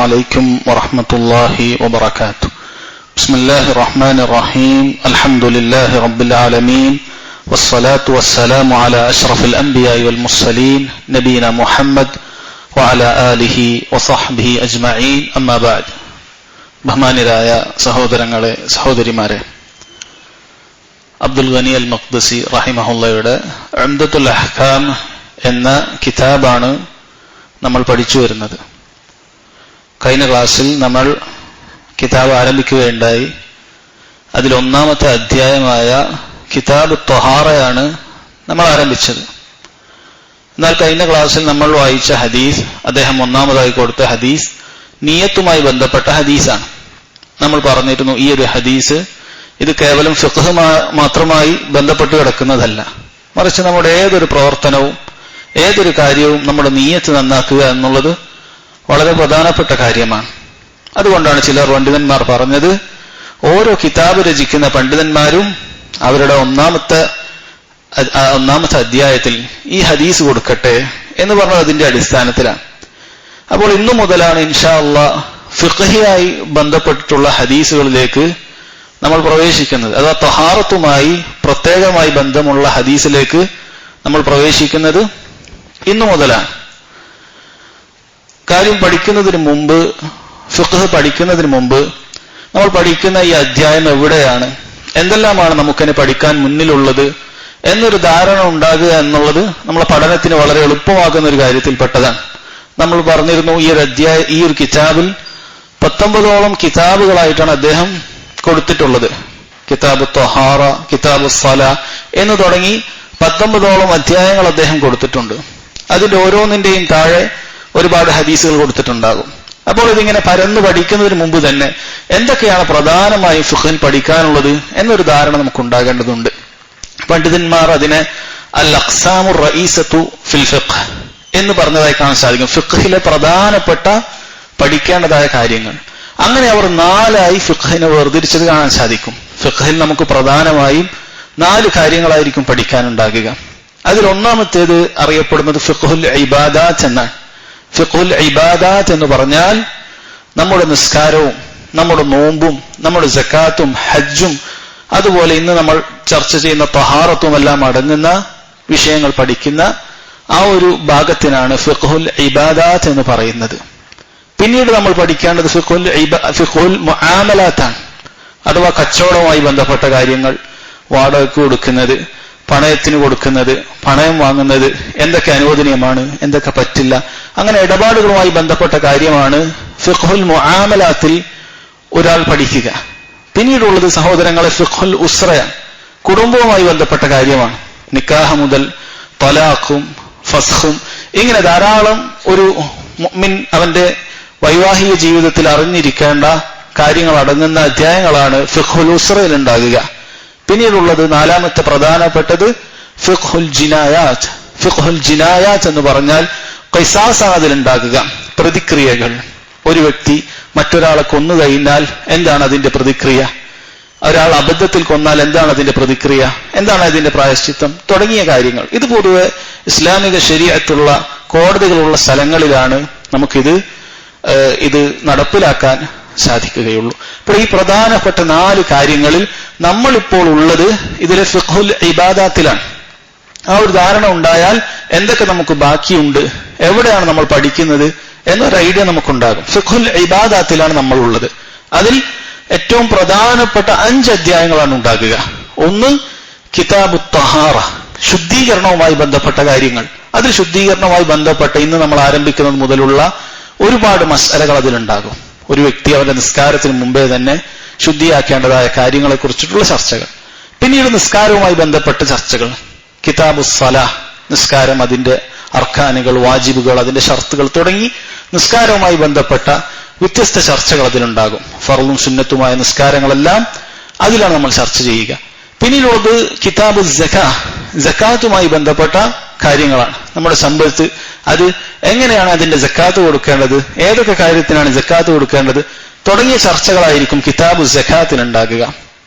عليكم ورحمة الله وبركاته. بسم الله الرحمن الرحيم. الحمد لله رب العالمين والصلاة والسلام على أشرف الأنبياء والمرسلين نبينا محمد وعلى آله وصحبه أجمعين. أما بعد. ബഹുമാന്യരായ സഹോദരങ്ങളെ, സഹോദരിമാരെ, അബ്ദുൽ ഗനി അൽ മഖ്ദസി റഹിമഹുള്ളയുടെ ഉംദത്തുൽ അഹ്കാം എന്ന കിതാബാണ് നമ്മൾ പഠിച്ചു വരുന്നത്. കഴിഞ്ഞ ക്ലാസ്സിൽ നമ്മൾ കിതാബ് ആരംഭിക്കുകയുണ്ടായി. അതിൽ ഒന്നാമത്തെ അധ്യായമായ കിതാബ് ത്വഹാറയാണ് നമ്മൾ ആരംഭിച്ചത്. എന്നാൽ കഴിഞ്ഞ ക്ലാസ്സിൽ നമ്മൾ വായിച്ച ഹദീസ്, അദ്ദേഹം ഒന്നാമതായി കൊടുത്ത ഹദീസ് നിയത്തുമായി ബന്ധപ്പെട്ട ഹദീസാണ്. നമ്മൾ പറഞ്ഞിരുന്നു, ഈ ഒരു ഹദീസ് ഇത് കേവലം ഫിഖ്ഹ് മാത്രമായി ബന്ധപ്പെട്ട് കിടക്കുന്നതല്ല, മറിച്ച് നമ്മുടെ ഏതൊരു പ്രവർത്തനവും ഏതൊരു കാര്യവും നമ്മുടെ നിയ്യത്ത് നന്നാക്കുക എന്നുള്ളത് വളരെ പ്രധാനപ്പെട്ട കാര്യമാണ്. അതുകൊണ്ടാണ് ചിലർ പണ്ഡിതന്മാർ പറഞ്ഞത്, ഓരോ കിതാബ് രചിക്കുന്ന പണ്ഡിതന്മാരും അവരുടെ ഒന്നാമത്തെ അധ്യായത്തിൽ ഈ ഹദീസ് കൊടുക്കട്ടെ എന്ന് പറഞ്ഞത് അതിന്റെ അടിസ്ഥാനത്തിലാണ്. അപ്പോൾ ഇന്നു മുതലാണ് ഇൻഷാ അല്ലാഹ് ഫിഖ്ഹിയായി ബന്ധപ്പെട്ടിട്ടുള്ള ഹദീസുകളിലേക്ക് നമ്മൾ പ്രവേശിക്കുന്നത്. അഥവാ തഹാറത്തുമായി പ്രത്യേകമായി ബന്ധമുള്ള ഹദീസിലേക്ക് നമ്മൾ പ്രവേശിക്കുന്നത് ഇന്നു മുതലാണ്. കാര്യം പഠിക്കുന്നതിന് മുമ്പ്, ഫിഖ്ഹ് പഠിക്കുന്നതിന് മുമ്പ് നമ്മൾ പഠിക്കുന്ന ഈ അധ്യായം എവിടെയാണ്, എന്തെല്ലാമാണ് നമുക്കതിനെ പഠിക്കാൻ മുന്നിലുള്ളത് എന്നൊരു ധാരണ ഉണ്ടാകുക എന്നുള്ളത് നമ്മളെ പഠനത്തിന് വളരെ എളുപ്പമാകുന്ന ഒരു കാര്യത്തിൽപ്പെട്ടതാണ്. നമ്മൾ പറഞ്ഞിരുന്നു, ഈ ഒരു കിതാബിൽ 19ഓളം കിതാബുകളായിട്ടാണ് അദ്ദേഹം കൊടുത്തിട്ടുള്ളത്. കിതാബ് ത്വഹാറ, കിതാബ് സ്വല എന്ന് തുടങ്ങി 19ഓളം അധ്യായങ്ങൾ അദ്ദേഹം കൊടുത്തിട്ടുണ്ട്. അതിന്റെ ഓരോന്നിന്റെയും താഴെ ഒരുപാട് ഹദീസുകൾ കൊടുത്തിട്ടുണ്ടാകും. അപ്പോൾ ഇതിങ്ങനെ പരന്നു പഠിക്കുന്നതിന് മുമ്പ് തന്നെ എന്തൊക്കെയാണ് പ്രധാനമായും ഫിഖ്ഹിൽ പഠിക്കാനുള്ളത് എന്നൊരു ധാരണ നമുക്കുണ്ടാകേണ്ടതുണ്ട്. പണ്ഡിതന്മാർ അതിനെ അൽ അഖ്സാമുർ റഈസത്തു ഫിൽ ഫിഖ് എന്ന് പറഞ്ഞതായി കാണാൻ സാധിക്കും. ഫിഖ്ഹിലെ പ്രധാനപ്പെട്ട പഠിക്കേണ്ടതായ കാര്യങ്ങൾ. അങ്ങനെ അവർ 4ആയി ഫിഖ്ഹിനെ വേർതിരിച്ചത് കാണാൻ സാധിക്കും. ഫിഖ്ഹിൽ നമുക്ക് പ്രധാനമായും 4 കാര്യങ്ങളായിരിക്കും പഠിക്കാനുണ്ടാകുക. അതിൽ ഒന്നാമത്തേത് അറിയപ്പെടുന്നത് ഫിഖ്ഹുൽ ഇബാദാത്ത് എന്നാണ്. ഫിഖ്ഹുൽ ഇബാദാത്ത് എന്ന് പറഞ്ഞാൽ നമ്മുടെ നിസ്കാരവും നമ്മുടെ നോമ്പും നമ്മുടെ സക്കാത്തും ഹജ്ജും അതുപോലെ ഇന്ന് നമ്മൾ ചർച്ച ചെയ്യുന്ന തഹാറത്തും എല്ലാം അടങ്ങുന്ന വിഷയങ്ങൾ പഠിക്കുന്ന ആ ഒരു ഭാഗത്തിനാണ് ഫിഖ്ഹുൽ ഇബാദാത്ത് എന്ന് പറയുന്നത്. പിന്നീട് നമ്മൾ പഠിക്കേണ്ടത് ഫിഖ്ഹുൽ മുആമലാത്താണ്. അഥവാ കച്ചവടവുമായി ബന്ധപ്പെട്ട കാര്യങ്ങൾ, വാടകയ്ക്ക് കൊടുക്കുന്നത്, പണയത്തിന് കൊടുക്കുന്നത്, പണയം വാങ്ങുന്നത്, എന്തൊക്കെ അനുവദനീയമാണ്, എന്തൊക്കെ പറ്റില്ല, അങ്ങനെ ഇടപാടുകളുമായി ബന്ധപ്പെട്ട കാര്യമാണ് ഫിഖ്ഹുൽ മുആമലാത്തിൽ ഒരാൾ പഠിക്കുക. പിന്നീടുള്ളത് സഹോദരങ്ങളെ ഫിഖ്ഹുൽ ഉസ്റയാണ്. കുടുംബവുമായി ബന്ധപ്പെട്ട കാര്യമാണ്. നിക്കാഹ് മുതൽ തലാഖും ഫസ്ഖും ഇങ്ങനെ ധാരാളം ഒരു മുഅ്മിൻ അവന്റെ വൈവാഹിക ജീവിതത്തിൽ അറിഞ്ഞിരിക്കേണ്ട കാര്യങ്ങൾ അടങ്ങുന്ന അധ്യായങ്ങളാണ് ഫിഖ്ഹുൽ ഉസ്റയിൽ ഉണ്ടാകുക. പിന്നീടുള്ളത് 4ാമത്തെ പ്രധാനപ്പെട്ടത് ഫിഖ്ഹുൽ ജിനായാത്ത്. ഫിഖ്ഹുൽ ജിനായാത്ത് എന്ന് പറഞ്ഞാൽ ഖിസാസാണ് അതിലുണ്ടാകുക, പ്രതിക്രിയകൾ. ഒരു വ്യക്തി മറ്റൊരാളെ കൊന്നു കഴിഞ്ഞാൽ എന്താണ് അതിന്റെ പ്രതിക്രിയ, ഒരാൾ അബദ്ധത്തിൽ കൊന്നാൽ എന്താണ് അതിന്റെ പ്രതിക്രിയ, എന്താണ് അതിന്റെ പ്രായശ്ചിത്തം തുടങ്ങിയ കാര്യങ്ങൾ. ഇത് പൊതുവെ ഇസ്ലാമിക ശരീഅത്തുള്ള കോടതികളുള്ള സ്ഥലങ്ങളിലാണ് നമുക്കിത് നടപ്പിലാക്കാൻ സാധിക്കുകയുള്ളൂ. അപ്പോൾ ഈ പ്രധാനപ്പെട്ട 4 കാര്യങ്ങളിൽ നമ്മളിപ്പോൾ ഉള്ളത് ഇതിലെ ഫിഖ്ഹുൽ ഇബാദാത്തിലാണ്. ആ ഒരു ധാരണ ഉണ്ടായാൽ എന്തൊക്കെ നമുക്ക് ബാക്കിയുണ്ട്, എവിടെയാണ് നമ്മൾ പഠിക്കുന്നത് എന്നൊരു ഐഡിയ നമുക്കുണ്ടാകും. ഫിഖ്ഹുൽ ഇബാദാത്തിലാണ് നമ്മൾ ഉള്ളത്. അതിൽ ഏറ്റവും പ്രധാനപ്പെട്ട 5 അധ്യായങ്ങളാണ് ഉണ്ടാകുക. ഒന്ന് കിതാബു ത്വഹാറ, ശുദ്ധീകരണവുമായി ബന്ധപ്പെട്ട കാര്യങ്ങൾ. അതിൽ ശുദ്ധീകരണവുമായി ബന്ധപ്പെട്ട ഇന്ന് നമ്മൾ ആരംഭിക്കുന്നത് മുതലുള്ള ഒരുപാട് മസ്അലകൾ അതിലുണ്ടാകും. ഒരു വ്യക്തി അവന്റെ നിസ്കാരത്തിന് മുമ്പേ തന്നെ ശുദ്ധിയാക്കേണ്ടതായ കാര്യങ്ങളെ കുറിച്ചിട്ടുള്ള ചർച്ചകൾ. പിന്നീട് നിസ്കാരവുമായി ബന്ധപ്പെട്ട ചർച്ചകൾ. കിതാബു സ്വലാഹ്, നിസ്കാരം, അതിന്റെ അർക്കാനുകൾ, വാജിബുകൾ, അതിന്റെ ഷർത്തുകൾ തുടങ്ങി നിസ്കാരവുമായി ബന്ധപ്പെട്ട വ്യത്യസ്ത ചർച്ചകൾ അതിലുണ്ടാകും. ഫർളും സുന്നത്തുമായ നിസ്കാരങ്ങളെല്ലാം അതിലാണ് നമ്മൾ ചർച്ച ചെയ്യുക. പിന്നീടുള്ളത് കിതാബു സക്കാത്ത്, സക്കാത്തുമായി ബന്ധപ്പെട്ട കാര്യങ്ങളാണ്. നമ്മുടെ സമ്പത്ത് അത് എങ്ങനെയാണ് അതിന്റെ സക്കാത്ത് കൊടുക്കേണ്ടത്, ഏതൊക്കെ കാര്യത്തിനാണ് സക്കാത്ത് കൊടുക്കേണ്ടത് തുടങ്ങിയ ചർച്ചകളായിരിക്കും കിതാബു സക്കാത്തിനുണ്ടാകുക.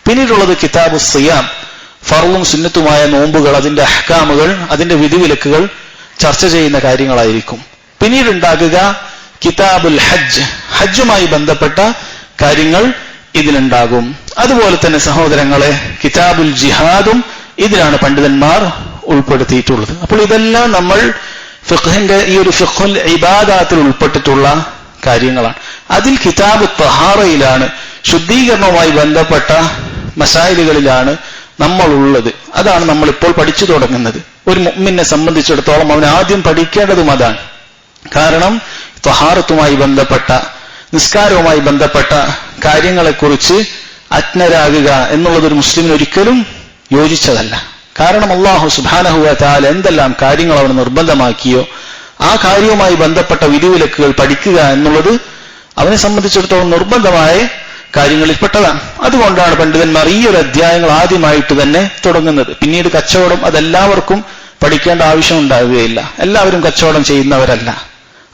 പിന്നീടുള്ളത് കിതാബു സിയാം, ഫർളും സുന്നത്തുമായ നോമ്പുകൾ, അതിന്റെ അഹ്കാമുകൾ, അതിന്റെ വിധിവിലക്കുകൾ ചർച്ച ചെയ്യുന്ന കാര്യങ്ങളായിരിക്കും. പിന്നീട് ഉണ്ടാകുക കിതാബുൽ ഹജ്ജ്, ഹജ്ജുമായി ബന്ധപ്പെട്ട കാര്യങ്ങൾ ഇതിലുണ്ടാകും. അതുപോലെ തന്നെ സഹോദരങ്ങളെ, കിതാബുൽ ജിഹാദും ഇതിലാണ് പണ്ഡിതന്മാർ ഉൾപ്പെടുത്തിയിട്ടുള്ളത്. അപ്പോൾ ഇതെല്ലാം നമ്മൾ ഫിഖ്ഹിന്റെ ഈ ഒരു ഫിഖ്ഹുൽ ഇബാദാത്തിൽ ഉൾപ്പെട്ടിട്ടുള്ള കാര്യങ്ങളാണ്. അതിൽ കിതാബ് തഹാറയിലാണ്, ശുദ്ധീകരണവുമായി ബന്ധപ്പെട്ട മസായിലുകളിലാണ് നമ്മൾ ഉള്ളത്. അതാണ് നമ്മൾ ഇപ്പോൾ പഠിച്ചു തുടങ്ങുന്നത്. ഒരു മുഅ്മിനെ സംബന്ധിച്ചിടത്തോളം അവൻ ആദ്യം പഠിക്കേണ്ടതും അതാണ്. കാരണം തഹാറത്തുമായി ബന്ധപ്പെട്ട, നിസ്കാരവുമായി ബന്ധപ്പെട്ട കാര്യങ്ങളെക്കുറിച്ച് അജ്ഞരാകുക എന്നുള്ളത് ഒരു മുസ്ലിമിന് ഒരിക്കലും യോജിച്ചതല്ല. കാരണം അല്ലാഹു സുബ്ഹാനഹു വ തആല എന്തെല്ലാം കാര്യങ്ങൾ അവന് നിർബന്ധമാക്കിയോ ആ കാര്യവുമായി ബന്ധപ്പെട്ട വിധിവിലക്കുകൾ പഠിക്കുക എന്നുള്ളത് അവനെ സംബന്ധിച്ചിടത്തോളം നിർബന്ധമായ കാര്യങ്ങളിൽപ്പെട്ടതാണ്. അതുകൊണ്ടാണ് പണ്ഡിതന്മാർ ഈ ഒരു അധ്യായങ്ങൾ ആദ്യമായിട്ട് തന്നെ തുടങ്ങുന്നത്. പിന്നീട് കച്ചവടം അതെല്ലാവർക്കും പഠിക്കേണ്ട ആവശ്യം ഉണ്ടാവുകയില്ല. എല്ലാവരും കച്ചവടം ചെയ്യുന്നവരല്ല.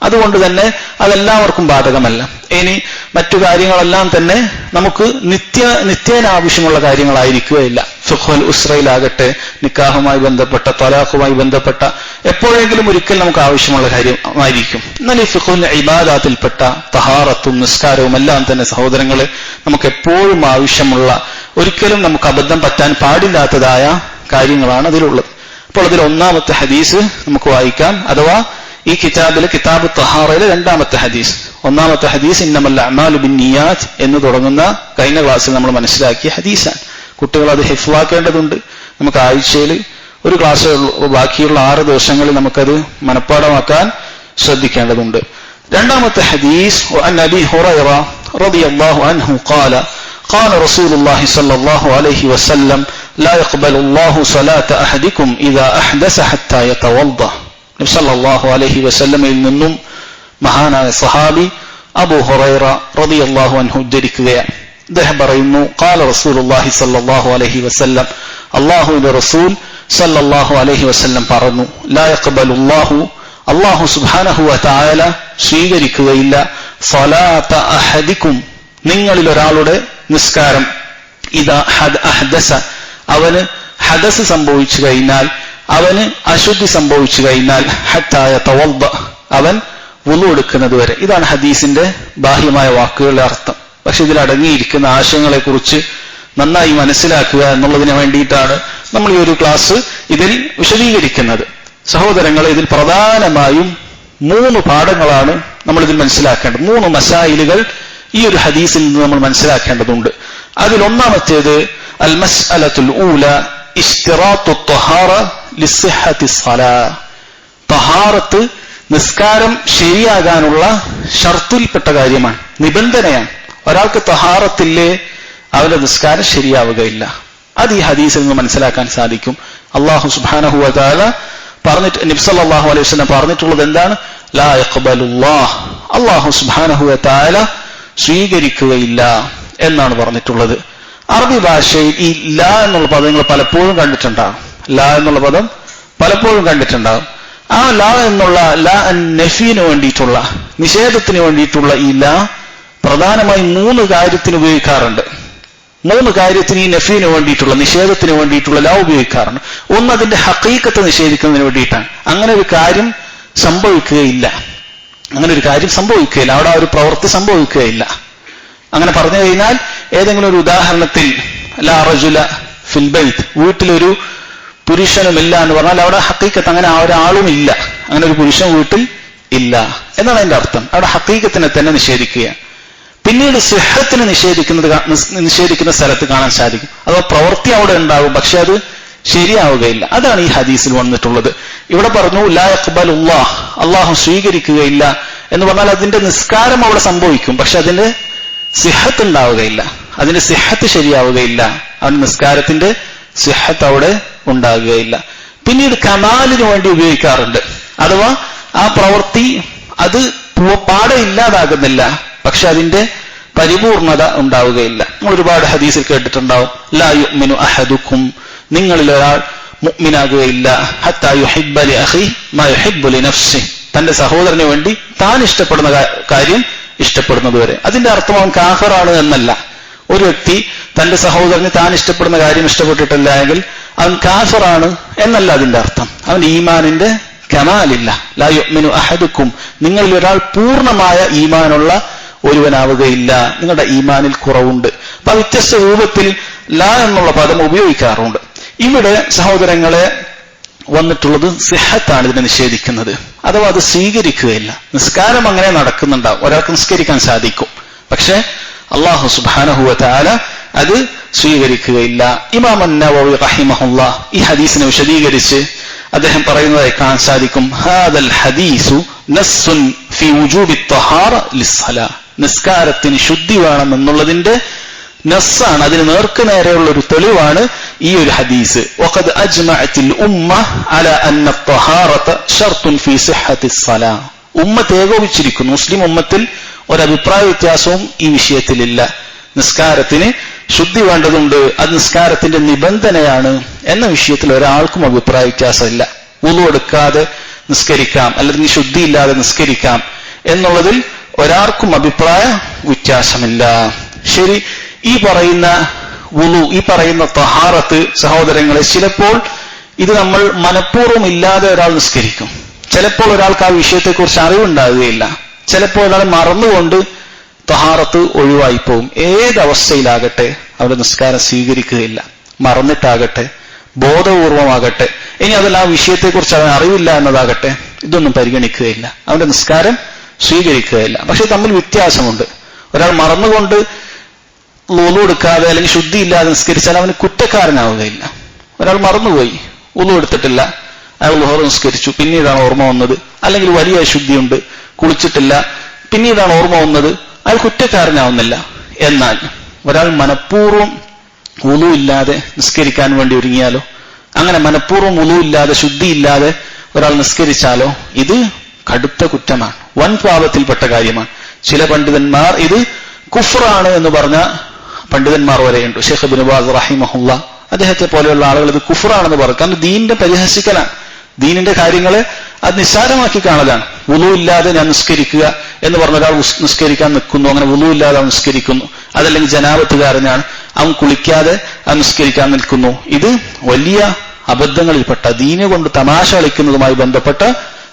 അതുകൊണ്ട് തന്നെ അതെല്ലാവർക്കും ബാധകമല്ല. ഇനി മറ്റു കാര്യങ്ങളെല്ലാം തന്നെ നമുക്ക് നിത്യേന ആവശ്യമുള്ള കാര്യങ്ങളായിരിക്കുകയില്ല. ഫിഖ്ഹുൽ ഉസ്റയിലാകട്ടെ, നിക്കാഹുമായി ബന്ധപ്പെട്ട, തലാഖുമായി ബന്ധപ്പെട്ട എപ്പോഴെങ്കിലും ഒരിക്കൽ നമുക്ക് ആവശ്യമുള്ള കാര്യമായിരിക്കും. എന്നാൽ ഈ ഫിഖ്ഹുൽ ഇബാദാത്തിൽപ്പെട്ട തഹാറത്തും നിസ്കാരവും എല്ലാം തന്നെ സഹോദരങ്ങളെ നമുക്ക് എപ്പോഴും ആവശ്യമുള്ള, ഒരിക്കലും നമുക്ക് അബദ്ധം പറ്റാൻ പാടില്ലാത്തതായ കാര്യങ്ങളാണ് അതിലുള്ളത്. അപ്പോൾ അതിൽ ഒന്നാമത്തെ ഹദീസ് നമുക്ക് വായിക്കാം. അഥവാ ഈ കിതാബിലെ കിതാബ് തഹാറയിലെ രണ്ടാമത്തെ ഹദീസ്. ഒന്നാമത്തെ ഹദീസ് ഇന്നമൽ അഅ്മാലു ബിന്നിയാത്ത് എന്ന് തുടങ്ങുന്ന കഴിഞ്ഞ ക്ലാസ്സിൽ നമ്മൾ മനസ്സിലാക്കിയ ഹദീസാണ്. കുട്ടികൾ അത് ഹിഫ്ളാക്കേണ്ടതുണ്ട്. നമുക്ക് ആഴ്ചയിൽ ഒരു ക്ലാസ്, ബാക്കിയുള്ള 6 ദിവസങ്ങളിൽ നമുക്കത് മനഃപ്പാഠമാക്കാൻ ശ്രദ്ധിക്കേണ്ടതുണ്ട്. രണ്ടാമത്തെ ഹദീസ് അൻ അബീ ഹുറൈറ റളിയല്ലാഹു അൻഹു ഖാല ഖാല റസൂലുള്ളാഹി സ്വല്ലല്ലാഹു അലൈഹി വസല്ലം ലാ യഖ്ബലു അല്ലാഹു സ്വലാത അഹദികും ഇദാ അഹ്ദസ ഹത്താ യതവദ്ദ. നബി സല്ലല്ലാഹു അലൈഹി വസല്ലമയിൽ നിന്നും മഹാനായ സഹാബി അബൂ ഹുറൈറ റളിയല്ലാഹു അൻഹു ഉദ്ധരിക്കുകയാണ്. അദ്ദേഹം പറയുന്നു, ഖാല റസൂലുള്ളാഹി സ്വല്ലല്ലാഹു അലൈഹി വസല്ലം, അല്ലാഹുവിന്റെ റസൂൽ സല്ലല്ലാഹു അലൈഹി വസല്ലം പറഞ്ഞു, ലാ യഖ്ബലുല്ലാഹു, അല്ലാഹു സുബ്ഹാനഹു വ തആല സ്വീകരിക്കുകയില്ല, സ്വലാത അഹദികും, നിങ്ങളിൽ ഒരാളുടെ നിസ്കാരം, ഇദാ അഹ്ദസ, അവന് ഹദസ് സംഭവിച്ചു കഴിഞ്ഞാൽ, അവന് അശുദ്ധി സംഭവിച്ചു കഴിഞ്ഞാൽ, ഹത്താ യതവദ്ദ, അവൻ വുളു എടുക്കുന്നത് വരെ. ഇതാണ് ഹദീസിന്റെ ബാഹ്യമായ വാക്കുകളുടെ അർത്ഥം. പക്ഷെ ഇതിൽ അടങ്ങിയിരിക്കുന്ന ആശയങ്ങളെ കുറിച്ച് നന്നായി മനസ്സിലാക്കുക എന്നുള്ളതിന് വേണ്ടിയിട്ടാണ് നമ്മൾ ഈ ഒരു ക്ലാസ് ഇതിൽ വിശദീകരിക്കുന്നത്. സഹോദരങ്ങളെ, ഇതിൽ പ്രധാനമായും 3 പാഠങ്ങളാണ് നമ്മൾ ഇതിൽ മനസ്സിലാക്കേണ്ടത്. 3 മസായിലുകൾ ഈ ഒരു ഹദീസിൽ നിന്ന് നമ്മൾ മനസ്സിലാക്കേണ്ടതുണ്ട്. അതിൽ ഒന്നാമത്തേത് അൽ മസ്അലത്തുൽ ഊല ഇശ്തിറാത്തു ത്വഹാറ ലിസ്സിഹത്തി സ്വലാ. തഹാറത്ത്, നിസ്കാരം ശരിയാകാനുള്ള ഷർത്തിൽപ്പെട്ട കാര്യമാണ്, നിബന്ധനയാണ്. ഒരാൾക്ക് തഹാറത്തില്ലേ അവന്റെ നിസ്കാരം ശരിയാവുകയില്ല. അത് ഈ ഹദീസിൽ നിന്ന് മനസ്സിലാക്കാൻ സാധിക്കും. അല്ലാഹു സുബ്ഹാനഹു വ തആല പറഞ്ഞിട്ട്, നബി സല്ലല്ലാഹു അലൈഹി വസല്ലം പറഞ്ഞിട്ടുള്ളത് എന്താണ്? ലാ യഖ്ബലുല്ലാഹ്, അല്ലാഹു സുബ്ഹാനഹു വ തആല സ്വീകരിക്കുകയില്ല എന്നാണ് പറഞ്ഞിട്ടുള്ളത്. അറബി ഭാഷയിൽ ഈ ലാ എന്നുള്ള പദം നിങ്ങൾ പലപ്പോഴും കണ്ടിട്ടുണ്ടാകും. ലാ എന്നുള്ള പദം പലപ്പോഴും കണ്ടിട്ടുണ്ടാകും. ആ ലാ എന്നുള്ള ലാ നഫീന് വേണ്ടിയിട്ടുള്ള, നിഷേധത്തിന് വേണ്ടിയിട്ടുള്ള ഈ ലാ പ്രധാനമായും 3 കാര്യത്തിന് ഉപയോഗിക്കാറുണ്ട്. 3 കാര്യത്തിന് ഈ നഫീന് വേണ്ടിയിട്ടുള്ള, നിഷേധത്തിന് വേണ്ടിയിട്ടുള്ള ലാ ഉപയോഗിക്കാറുണ്ട്. ഒന്ന്, അതിന്റെ ഹഖീഖത്ത് നിഷേധിക്കുന്നതിന് വേണ്ടിയിട്ടാണ്. അങ്ങനെ ഒരു കാര്യം സംഭവിക്കുകയില്ല, അവിടെ ആ ഒരു പ്രവൃത്തി സംഭവിക്കുകയില്ല. അങ്ങനെ പറഞ്ഞു കഴിഞ്ഞാൽ, ഏതെങ്കിലും ഒരു ഉദാഹരണത്തിൽ ലാ റജുല ഫിൽ ബൈത്ത്, വീട്ടിലൊരു പുരുഷനുമില്ല എന്ന് പറഞ്ഞാൽ അവിടെ ഹഖീഖത്ത് അങ്ങനെ ഒരാളും ഇല്ല, അങ്ങനെ ഒരു പുരുഷൻ വീട്ടിൽ ഇല്ല എന്നാണ് അതിന്റെ അർത്ഥം. അവിടെ ഹഖീഖത്തിനെ തന്നെ നിഷേധിക്കുകയാണ്. പിന്നീട് സിഹത്തിനെ നിഷേധിക്കുന്ന സ്ഥലത്ത് കാണാൻ സാധിക്കും. അഥവാ പ്രവൃത്തി അവിടെ ഉണ്ടാകും, പക്ഷെ അത് ശരിയാവുകയില്ല. അതാണ് ഈ ഹദീസിൽ വന്നിട്ടുള്ളത്. ഇവിടെ പറഞ്ഞു ലാ യഖ്ബലുല്ലാഹ്, അല്ലാഹു സ്വീകരിക്കുകയില്ല എന്ന് പറഞ്ഞാൽ അതിന്റെ നിസ്കാരം അവിടെ സംഭവിക്കും, പക്ഷെ അതിന്റെ സിഹത്ത് ഉണ്ടാവുകയില്ല, അതിന്റെ സിഹത്ത് ശരിയാവുകയില്ല, അവന്റെ നിസ്കാരത്തിന്റെ സിഹത്ത് അവിടെ ഉണ്ടാകുകയില്ല. പിന്നീട് കമാലിന് വേണ്ടി ഉപയോഗിക്കാറുണ്ട്. അഥവാ ആ പ്രവൃത്തി അത് പാടെ ഇല്ലാതാകുന്നില്ല, പക്ഷെ അതിന്റെ പരിപൂർണത ഉണ്ടാവുകയില്ല. നമ്മൾ ഒരുപാട് ഹദീസിൽ കേട്ടിട്ടുണ്ടാവും, ലാ യുഅ്മിനു അഹദുക്കും, നിങ്ങളിൽ ഒരാൾ മുഅ്മിനാകുകയില്ല, ഹത്താ യുഹിബ്ബ ലി അഖീഹി മാ യുഹിബ്ബു ലി നഫ്സിഹി, തന്റെ സഹോദരന് വേണ്ടി താൻ ഇഷ്ടപ്പെടുന്ന കാര്യം ഇഷ്ടപ്പെടുന്നതുവരെ. അതിന്റെ അർത്ഥം അവൻ കാഫിറാണ് എന്നല്ല. ഒരു വ്യക്തി തന്റെ സഹോദരന് താൻ ഇഷ്ടപ്പെടുന്ന കാര്യം ഇഷ്ടപ്പെട്ടിട്ടില്ല എങ്കിൽ അവൻ കാഫിറാണ് എന്നല്ല അതിന്റെ അർത്ഥം. അവൻ ഈമാനിന്റെ കമാലില്ല. ലാ യുഅ്മിനു അഹദുക്കും, നിങ്ങളിൽ ഒരാൾ പൂർണ്ണമായ ഈമാനുള്ള ഒരുവനാവുകയില്ല, നിങ്ങളുടെ ഈമാനിൽ കുറവുണ്ട്. അപ്പൊ വ്യത്യസ്ത രൂപത്തിൽ ലാ എന്നുള്ള പദം ഉപയോഗിക്കാറുണ്ട്. ഇവിടെ സഹോദരങ്ങളെ വന്നിട്ടുള്ളത് സിഹത്താണ് ഇതിനെ നിഷേധിക്കുന്നത്, അഥവാ അത് സ്വീകരിക്കുകയില്ല. നിസ്കാരം അങ്ങനെ നടക്കുന്നുണ്ടാവും, ഒരാൾക്ക് നിസ്കരിക്കാൻ സാധിക്കും, പക്ഷെ അല്ലാഹു സുബ്ഹാനഹു വ തആല അത് സ്വീകരിക്കുകയില്ല. ഇമാം അൻ-നവവി റഹിമഹുല്ലാഹ് ഈ ഹദീസിനെ വിശദീകരിച്ച് അദ്ദേഹം പറയുന്നതായി കാണാൻ സാധിക്കും, ഹാദൽ ഹദീസു നസ്സുൻ ഫി വുജൂബി ത്വഹാറ ലിസ്സലാ, നിസ്കാരത്തിന് ശുദ്ധി വേണം എന്നുള്ളതിന്റെ നസ്സാണ്, അതിന് നേർക്ക് നേരെയുള്ള ഒരു തെളിവാണ് ഈ ഒരു ഹദീസ്. വഖദ് അജ്മഅത്തിൽ ഉമ്മ അല അന്ന ത്വഹാറത ശർത്തുൻ ഫി സിഹ്ഹത്തി സ്വലാ, ഉമ്മത്ത് ഏകോപിച്ചിരിക്കുന്നു, മുസ്ലിം ഉമ്മത്തിൽ ഒരഭിപ്രായ വ്യത്യാസവും ഈ വിഷയത്തിലില്ല. നിസ്കാരത്തിന് ശുദ്ധി വേണ്ടതുണ്ട്, അത് നിസ്കാരത്തിന്റെ നിബന്ധനയാണ് എന്ന വിഷയത്തിൽ ഒരാൾക്കും അഭിപ്രായ വ്യത്യാസമില്ല. വുളു എടുക്കാതെ നിസ്കരിക്കാം, അല്ലെങ്കിൽ ശുദ്ധിയില്ലാതെ നിസ്കരിക്കാം എന്നുള്ളതിൽ ഒരാൾക്കും അഭിപ്രായ വ്യത്യാസമില്ല. ശരി, ഈ പറയുന്ന വുളു, ഈ പറയുന്ന തഹാറത്ത് സഹോദരങ്ങളെ, ചിലപ്പോൾ ഇത് നമ്മൾ മനഃപൂർവ്വം ഇല്ലാതെ ഒരാൾ നിസ്കരിക്കും, ചിലപ്പോൾ ഒരാൾക്ക് ആ വിഷയത്തെക്കുറിച്ച് അറിവുണ്ടാകുകയില്ല, ചിലപ്പോൾ ഒരാൾ മറന്നുകൊണ്ട് തഹാറത്ത് ഒഴിവായി പോകും. ഏതവസ്ഥയിലാകട്ടെ അവരുടെ നിസ്കാരം സ്വീകരിക്കുകയില്ല, മറന്നിട്ടാകട്ടെ ബോധപൂർവമാകട്ടെ, ഇനി അതല്ല ആ വിഷയത്തെക്കുറിച്ച് അവൻ അറിവില്ല എന്നതാകട്ടെ, ഇതൊന്നും പരിഗണിക്കുകയില്ല, അവന്റെ നിസ്കാരം സ്വീകരിക്കുകയില്ല. പക്ഷെ തമ്മിൽ വ്യത്യാസമുണ്ട്. ഒരാൾ മറന്നുകൊണ്ട് വുളു എടുക്കാതെ അല്ലെങ്കിൽ ശുദ്ധിയില്ലാതെ നിസ്കരിച്ചാൽ അവന് കുറ്റക്കാരനാവുകയില്ല. ഒരാൾ മറന്നുപോയി, വുളു എടുത്തിട്ടില്ല, അയാൾ ളുഹർ നിസ്കരിച്ചു, പിന്നീടാണ് ഓർമ്മ വന്നത്, അല്ലെങ്കിൽ വലിയ അശുദ്ധിയുണ്ട്, കുളിച്ചിട്ടില്ല, പിന്നീടാണ് ഓർമ്മ വന്നത്, അയാൾ കുറ്റക്കാരനാവുന്നില്ല. എന്നാൽ ഒരാൾ മനഃപൂർവ്വം വുളു ഇല്ലാതെ നിസ്കരിക്കാൻ വേണ്ടി ഒരുങ്ങിയാലോ, അങ്ങനെ മനഃപൂർവ്വം വുളു ഇല്ലാതെ ശുദ്ധിയില്ലാതെ ഒരാൾ നിസ്കരിച്ചാലോ, ഇത് കടുത്ത കുറ്റമാണ്, വൻ പാപത്തിൽപ്പെട്ട കാര്യമാണ്. ചില പണ്ഡിതന്മാർ ഇത് കുഫ്റാണ് എന്ന് പറഞ്ഞ പണ്ഡിതന്മാർ വരെയുണ്ട്. ഷെയ്ഖ് ഇബ്നു ബാസ് റഹിമഹുല്ലാഹ് അദ്ദേഹത്തെ പോലെയുള്ള ആളുകൾ ഇത് കുഫ്റാണെന്ന് പറയും. കാരണം ദീനിന്റെ പരിഹസിക്കലാണ്, ദീനിന്റെ കാര്യങ്ങളെ അത് നിസ്സാരമാക്കി കാണലാണ്. വുളു ഇല്ലാതെ ഞാൻ നിസ്കരിക്കുക എന്ന് പറഞ്ഞ ഒരാൾ നിസ്കരിക്കാൻ നിൽക്കുന്നു, അങ്ങനെ വുളു ഇല്ലാതെ അവൻ നിസ്കരിക്കുന്നു, അതല്ലെങ്കിൽ ജനാബത്തുകാരനാണ്, അവൻ കുളിക്കാതെ അവൻ നിസ്കരിക്കാൻ നിൽക്കുന്നു, ഇത് വലിയ അബദ്ധങ്ങളിൽപ്പെട്ട, ദീനെ കൊണ്ട് തമാശ കളിക്കുന്നതുമായി ബന്ധപ്പെട്ട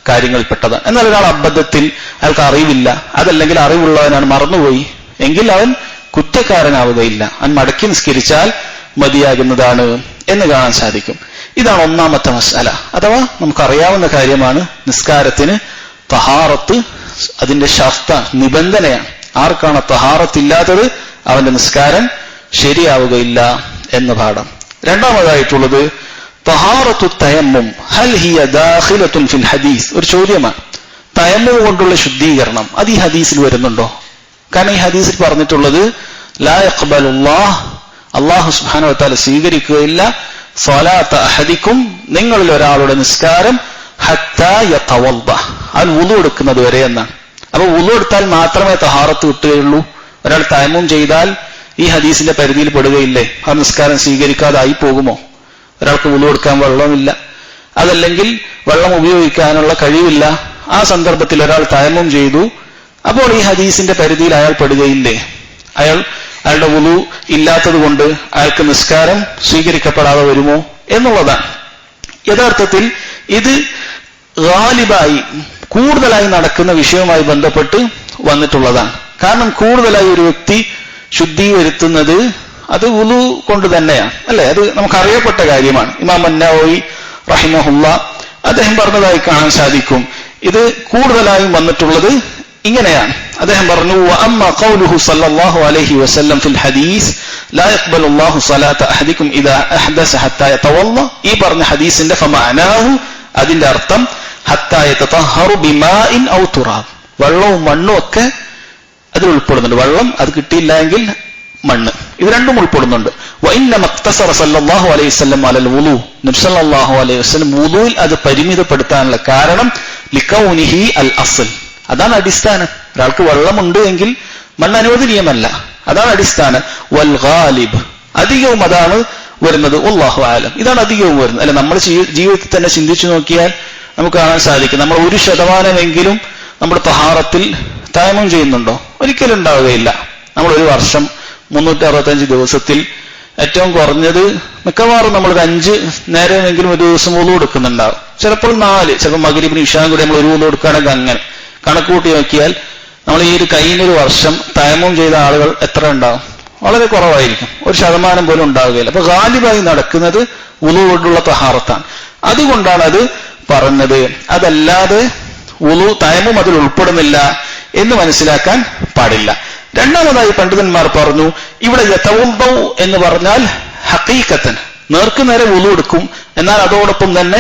കാര്യങ്ങളിൽപ്പെട്ടതാണ്. എന്നാൽ ഒരാൾ അബദ്ധത്തിൽ അയാൾക്ക് അറിവില്ല, അതല്ലെങ്കിൽ അറിവുള്ളവനാണ്, മറന്നുപോയി, എങ്കിൽ അവൻ കുറ്റക്കാരനാവുകയില്ല, അവൻ മടക്കി നിസ്കരിച്ചാൽ മതിയാകുന്നതാണ് എന്ന് കാണാൻ സാധിക്കും. ഇതാണ് ഒന്നാമത്തെ മസ്അല, അഥവാ നമുക്കറിയാവുന്ന കാര്യമാണ് നിസ്കാരത്തിന് തഹാറത്ത് അതിന്റെ ഷർത്താൻ, നിബന്ധനയാണ്. ആർക്കാണ് തഹാറത്തില്ലാത്തത് അവന്റെ നിസ്കാരം ശരിയാവുകയില്ല എന്ന് പാഠം. രണ്ടാമതായിട്ടുള്ളത് തഹാറത്തു തയമ്മും ഹൽ ഹിയ ദാഖിലത്തുൻ ഫിൽ ഹദീസ്, ഒരു ചോദ്യമാണ്. തയമ്മും കൊണ്ടുള്ള ശുദ്ധീകരണം അത് ഈ ഹദീസിൽ വരുന്നുണ്ടോ? കാരണം ഈ ഹദീസിൽ പറഞ്ഞിട്ടുള്ളത് ലാ യഖ്ബലുല്ലാഹ്, അല്ലാഹു സുബ്ഹാനഹു വ തആല സ്വീകരിക്കുകയില്ല, സ്വലാത്ത അഹദിക്കും, നിങ്ങളിൽ ഒരാളുടെ നിസ്കാരം, ഹത്താ യതവദ്ദ, അവൻ വുളു എടുക്കുന്നത് വരെ എന്നാണ്. അപ്പൊ വുളു എടുത്താൽ മാത്രമേ തഹാറത്ത് കിട്ടുകയുള്ളൂ. ഒരാൾ തയമ്മും ചെയ്താൽ ഈ ഹദീസിന്റെ പരിധിയിൽ പെടുകയില്ലേ? ആ നിസ്കാരം സ്വീകരിക്കാതായി പോകുമോ? ഒരാൾക്ക് വുളു എടുക്കാൻ വെള്ളമില്ല, അതല്ലെങ്കിൽ വെള്ളം ഉപയോഗിക്കാനുള്ള കഴിവില്ല, ആ സന്ദർഭത്തിൽ ഒരാൾ തയമ്മും ചെയ്തു, അപ്പോൾ ഈ ഹദീസിന്റെ പരിധിയിൽ അയാൾ പെടുകയില്ലേ? അയാളുടെ വുളു ഇല്ലാത്തത് കൊണ്ട് അയാൾക്ക് നിസ്കാരം സ്വീകരിക്കപ്പെടാതെ വരുമോ എന്നുള്ളതാണ്. യഥാർത്ഥത്തിൽ ഇത് ഗാലിബായി കൂടുതലായി നടക്കുന്ന വിഷയവുമായി ബന്ധപ്പെട്ട് വന്നിട്ടുള്ളതാണ്. കാരണം കൂടുതലായി ഒരു വ്യക്തി ശുദ്ധി വരുത്തുന്നത് അത് വുളു കൊണ്ട് തന്നെയാണ്, അല്ലെ? അത് നമുക്കറിയപ്പെട്ട കാര്യമാണ്. ഇമാം അൻ-നവവി റഹിമഹുല്ലാഹ് അദ്ദേഹം പറഞ്ഞതായി കാണാൻ സാധിക്കും. ഇത് കൂടുതലായും വന്നിട്ടുള്ളത് ഇങ്ങനെയാണ്. അദ്ദേഹം പറഞ്ഞു, വഅമ്മ ഖൗലുഹു സല്ലല്ലാഹു അലൈഹി വസല്ലം ഫിൽ ഹദീസ് ലാ യഖ്ബലു അല്ലാഹു സ്വലാത്ത അഹദികും ഇദാ അഹ്ദസ ഹത്താ യതവല്ല, ഈ പറഞ്ഞ ഹദീസിന്റെ ഫമഅനാഹു, അതിന്റെ അർത്ഥം ഹത്താ യതതഹറു ബിമാഇൻ ഔ തുറാബ്, വെള്ളവും മണ്ണും ഒക്കെ അതിൽ ഉൾപ്പെടുന്നുണ്ട്. വെള്ളം അത് കിട്ടിയില്ല എങ്കിൽ മണ്ണ്, ഇത് രണ്ടും ഉൾപ്പെടുന്നുണ്ട്. വഇന്നമ ഇഖ്തസറ സല്ലല്ലാഹു അലൈഹി വസല്ലം അലൽ വുളു, നബി സല്ലല്ലാഹു അലൈഹി വസല്ലം വുളുവിൽ അത് പരിമിതപ്പെടുത്താനുള്ള കാരണം ലികൗനിഹി അൽ അസ്ൽ, അതാണ് അടിസ്ഥാനം. ഒരാൾക്ക് വെള്ളമുണ്ട് എങ്കിൽ മണ്ണ് അനുവദനീയമല്ല, അതാണ് അടിസ്ഥാനം. വൽ ഗാലിബ്, അധികവും അതാണ് വരുന്നത്. വല്ലാഹു അഅലം, ഇതാണ് അധികവും വരുന്നത്. അല്ലെ, നമ്മൾ ജീവിതത്തിൽ തന്നെ ചിന്തിച്ചു നോക്കിയാൽ നമുക്ക് കാണാൻ സാധിക്കും, നമ്മൾ 1% നമ്മുടെ തഹാറത്തിൽ തയമ്മും ചെയ്യുന്നുണ്ടോ? ഒരിക്കലും ഉണ്ടാവുകയില്ല. നമ്മൾ ഒരു വർഷം 365 ദിവസത്തിൽ ഏറ്റവും കുറഞ്ഞത് മിക്കവാറും നമ്മളൊരു 5 നേരമെങ്കിലും ഒരു ദിവസം വുളു എടുക്കുന്നുണ്ടാവും. ചിലപ്പോൾ 4, ചിലപ്പോൾ മഗ്‌രിബിന് ഇശാനും കൂടി നമ്മൾ ഒരു വുളു എടുക്കുകയാണെങ്കിൽ അങ്ങനെ കണക്ക് കൂട്ടി നോക്കിയാൽ നമ്മൾ ഈ ഒരു കഴിഞ്ഞൊരു വർഷം തയമ്മം ചെയ്ത ആളുകൾ എത്ര ഉണ്ടാവും? വളരെ കുറവായിരിക്കും, 1% പോലും ഉണ്ടാവുകയില്ല. അപ്പൊ ഗാലിബായി നടക്കുന്നത് വുളു കൊണ്ടുള്ള തഹാറത്താണ്. അതുകൊണ്ടാണ് അത് പറഞ്ഞത്. അതല്ലാതെ വുളു തയമ്മം അതിൽ ഉൾപ്പെടുന്നില്ല എന്ന് മനസ്സിലാക്കാൻ പാടില്ല. രണ്ടാമതായി പണ്ഡിതന്മാർ പറഞ്ഞു, ഇവിടെ യതവദ്ദഉ എന്ന് പറഞ്ഞാൽ ഹഖീഖത്തൻ നേർക്കുനേരെ വുളു എടുക്കും, എന്നാൽ അതോടൊപ്പം തന്നെ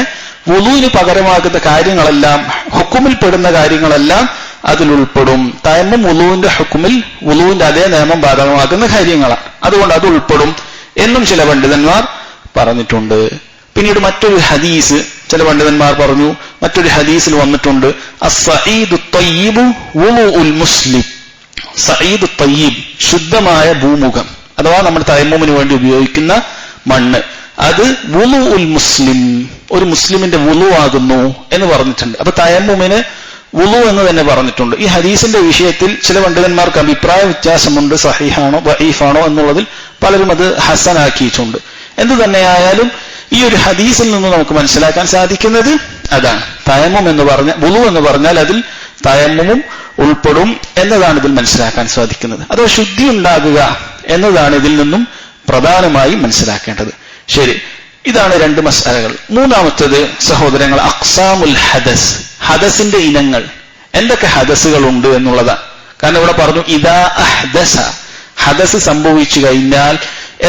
വുളുവിന് പകരമാകുന്ന കാര്യങ്ങളെല്ലാം, ഹുക്കുമിൽ പെടുന്ന കാര്യങ്ങളെല്ലാം അതിൽ ഉൾപ്പെടും. തയമ്മം വുളുവിന്റെ ഹുക്കുമിൽ വുളുവിന്റെ അതേ നിയമം ബാധകമാകുന്ന കാര്യങ്ങളാണ്, അതുകൊണ്ട് അത് ഉൾപ്പെടും എന്നും ചില പണ്ഡിതന്മാർ പറഞ്ഞിട്ടുണ്ട്. പിന്നീട് മറ്റൊരു ഹദീസ് ചില പണ്ഡിതന്മാർ പറഞ്ഞു, മറ്റൊരു ഹദീസിൽ വന്നിട്ടുണ്ട്, അസ്സഈദു ത്വയ്യിബു വുളുഉൽ മുസ്ലിം. സഈദു ത്വയ്യിബ് ശുദ്ധമായ ഭൂമുഖം അഥവാ നമ്മൾ തയമ്മുമിന് വേണ്ടി ഉപയോഗിക്കുന്ന മണ്ണ്, അത് വുളുഉൽ മുസ്ലിം ഒരു മുസ്ലിമിന്റെ വുളു ആകുന്നു എന്ന് പറഞ്ഞിട്ടുണ്ട്. അപ്പൊ തയമ്മുമിന് വുളു എന്ന് തന്നെ പറഞ്ഞിട്ടുണ്ട്. ഈ ഹദീസിന്റെ വിഷയത്തിൽ ചില പണ്ഡിതന്മാർക്ക് അഭിപ്രായ വ്യത്യാസമുണ്ട്, സഹീഹാണോ ദഈഫാണോ എന്നുള്ളതിൽ പലരും അത് ഹസനാക്കിയിട്ടുണ്ട്. എന്തു തന്നെയായാലും ഈ ഒരു ഹദീസിൽ നിന്ന് നമുക്ക് മനസ്സിലാക്കാൻ സാധിക്കുന്നത് അതാണ്, തയമ്മും എന്ന് പറഞ്ഞാൽ വുളു എന്ന് പറഞ്ഞാൽ അതിൽ തയമ്മും ഉൾപ്പെടും എന്നതാണ് ഇതിൽ മനസ്സിലാക്കാൻ സാധിക്കുന്നത്. അഥവാ ശുദ്ധി ഉണ്ടാകുക എന്നതാണ് ഇതിൽ നിന്നും പ്രധാനമായും മനസ്സിലാക്കേണ്ടത്. ശരി, ഇതാണ് 2 മസ്അലകൾ. മൂന്നാമത്തേത് സഹോദരങ്ങൾ, അഖ്സാമുൽ ഹദസ്, ഹദസിന്റെ ഇനങ്ങൾ. എന്തൊക്കെ ഹദസുകൾ ഉണ്ട് എന്നുള്ളതാണ്. കാരണം ഇവിടെ പറഞ്ഞു ഇദാ അഹ്ദസ, ഹദസ് സംഭവിച്ചു കഴിഞ്ഞാൽ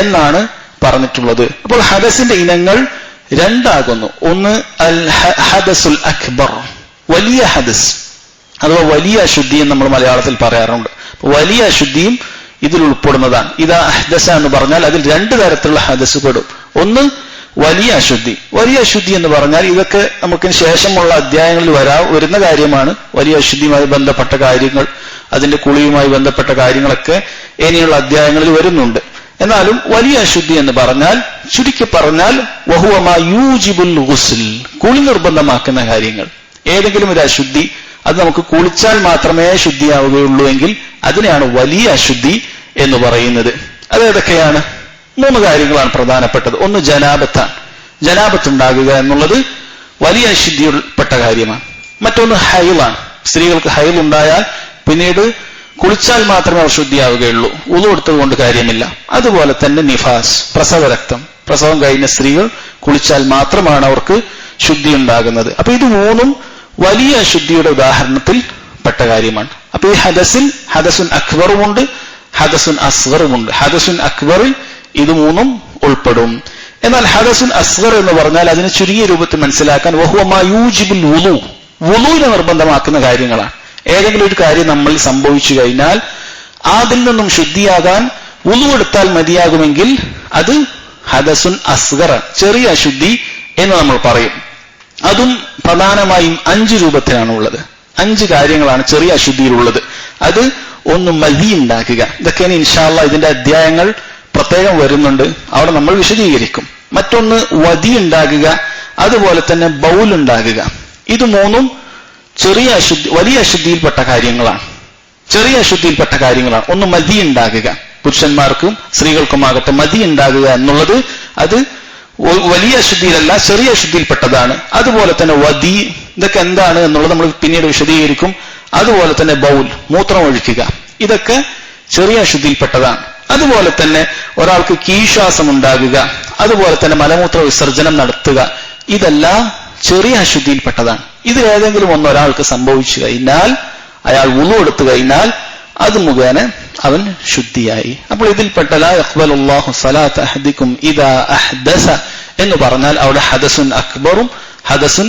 എന്നാണ് പറഞ്ഞിട്ടുള്ളത്. അപ്പോൾ ഹദസിന്റെ ഇനങ്ങൾ 2 ആകുന്നു. ഒന്ന് അൽ ഹദസുൽ അക്ബർ, വലിയ ഹദസ് അഥവാ വലിയ അശുദ്ധി എന്ന് നമ്മൾ മലയാളത്തിൽ പറയാറുണ്ട്. വലിയ അശുദ്ധിയും ഇതിൽ ഉൾപ്പെടുന്നതാണ്. ഇദാ അഹ്ദസ എന്ന് പറഞ്ഞാൽ അതിൽ 2 തരത്തിലുള്ള ഹദസ് പെടും. ഒന്ന് വലിയ അശുദ്ധി. വലിയ അശുദ്ധി എന്ന് പറഞ്ഞാൽ ഇതൊക്കെ നമുക്ക് ശേഷമുള്ള അധ്യായങ്ങളിൽ വരുന്ന കാര്യമാണ്. വലിയ അശുദ്ധിയുമായി ബന്ധപ്പെട്ട കാര്യങ്ങൾ, അതിന്റെ കുളിയുമായി ബന്ധപ്പെട്ട കാര്യങ്ങളൊക്കെ ഇനിയുള്ള അധ്യായങ്ങളിൽ വരുന്നുണ്ട്. എന്നാലും വലിയ അശുദ്ധി എന്ന് പറഞ്ഞാൽ, ചുരുക്കി പറഞ്ഞാൽ, വഹുവ മാ യൂജിബുൽ ഗുസ്ൽ, കുളി നിർബന്ധമാക്കുന്ന കാര്യങ്ങൾ. ഏതെങ്കിലും ഒരു അശുദ്ധി അത് നമുക്ക് കുളിച്ചാൽ മാത്രമേ ശുദ്ധിയാവുകയുള്ളൂ എങ്കിൽ അതിനെയാണ് വലിയ അശുദ്ധി എന്ന് പറയുന്നത്. അത് ഏതൊക്കെയാണ്? 3 കാര്യങ്ങളാണ് പ്രധാനപ്പെട്ടത്. ഒന്ന് ജനാബത്താണ്. ജനാബത്ത് ഉണ്ടാകുക എന്നുള്ളത് വലിയ അശുദ്ധിയിൽപ്പെട്ട കാര്യമാണ്. മറ്റൊന്ന് ഹൈലാണ്. സ്ത്രീകൾക്ക് ഹൈൽ ഉണ്ടായാൽ പിന്നീട് കുളിച്ചാൽ മാത്രമേ അവർ ശുദ്ധിയാവുകയുള്ളൂ, വുളു എടുത്തത് കൊണ്ട് കാര്യമില്ല. അതുപോലെ തന്നെ നിഫാസ്, പ്രസവരക്തം. പ്രസവം കഴിഞ്ഞ സ്ത്രീകൾ കുളിച്ചാൽ മാത്രമാണ് അവർക്ക് ശുദ്ധി ഉണ്ടാകുന്നത്. അപ്പൊ ഇത് 3ഉം വലിയ അശുദ്ധിയുടെ ഉദാഹരണത്തിൽ പെട്ട കാര്യമാണ്. അപ്പൊ ഈ ഹദസിൽ ഹദസുൻ അക്ബറുമുണ്ട്, ഹദസുൻ അസ്ഗറുമുണ്ട്. ഹദസുൻ അക്ബറിൽ ഇത് 3ഉം ഉൾപ്പെടും. എന്നാൽ ഹദസുൻ അസ്ഗർ എന്ന് പറഞ്ഞാൽ അതിന് ചുരുങ്ങിയ രൂപത്തിൽ മനസ്സിലാക്കാൻ വഹുവ മാ യൂജിബുൽ വുളു, വുളുവിനെ നിർബന്ധമാക്കുന്ന കാര്യങ്ങളാണ്. ഏതെങ്കിലും ഒരു കാര്യം നമ്മൾ സംഭവിച്ചു കഴിഞ്ഞാൽ അതിൽ നിന്നും ശുദ്ധിയാകാൻ വുളു എടുത്താൽ മതിയാകുമെങ്കിൽ അത് ഹദസുൻ അസ്ഗർ, ചെറിയ അശുദ്ധി എന്ന് നമ്മൾ പറയും. അതും പ്രധാനമായും 5 രൂപത്തിലാണ് ഉള്ളത്. 5 കാര്യങ്ങളാണ് ചെറിയ അശുദ്ധിയിലുള്ളത്. അത് ഒന്ന് മദി ഉണ്ടാക്കുക. ഇതൊക്കെയാണ് ഇൻഷാ അല്ലാഹ് ഇതിന്റെ അധ്യായങ്ങൾ പ്രത്യേകം വരുന്നുണ്ട്, അവിടെ നമ്മൾ വിശദീകരിക്കും. മറ്റൊന്ന് വദി ഉണ്ടാകുക, അതുപോലെ തന്നെ ബൗൽ ഉണ്ടാകുക. ഇത് 3ഉം ചെറിയ അശുദ്ധി, വലിയ അശുദ്ധിയിൽപ്പെട്ട കാര്യങ്ങളാണ്. ചെറിയ അശുദ്ധിയിൽപ്പെട്ട കാര്യങ്ങളാണ്. ഒന്ന് മദി ഉണ്ടാകുക, പുരുഷന്മാർക്കും സ്ത്രീകൾക്കുമാകട്ടെ മദി ഉണ്ടാകുക എന്നുള്ളത് അത് വലിയ അശുദ്ധിയിലല്ല, ചെറിയ അശുദ്ധിയിൽപ്പെട്ടതാണ്. അതുപോലെ തന്നെ വദി, ഇതൊക്കെ എന്താണ് എന്നുള്ളത് നമ്മൾ പിന്നീട് വിശദീകരിക്കും. അതുപോലെ തന്നെ ബൗൽ, മൂത്രം ഒഴിക്കുക, ഇതൊക്കെ ചെറിയ അശുദ്ധിയിൽപ്പെട്ടതാണ്. അതുപോലെ തന്നെ ഒരാൾക്ക് കീശ്വാസം ഉണ്ടാകുക, അതുപോലെ തന്നെ മലമൂത്ര വിസർജനം നടത്തുക, ഇതെല്ലാം ചെറിയ അശുദ്ധിയിൽപ്പെട്ടതാണ്. ഇത് ഏതെങ്കിലും ഒന്ന് ഒരാൾക്ക് സംഭവിച്ചു കഴിഞ്ഞാൽ, അയാൾ വുളു എടുത്തു കഴിഞ്ഞാൽ അത് മുഖേന അവൻ ശുദ്ധിയായി. അപ്പോൾ ഇതിൽപ്പെട്ട ലാ യഖ്ബലുല്ലാഹു സ്വലാത്ത അഹദികും ഇദാ അഹ്ദസ എന്ന് പറഞ്ഞാൽ അവിടെ ഹദസുൻ അക്ബറും ഹദസുൻ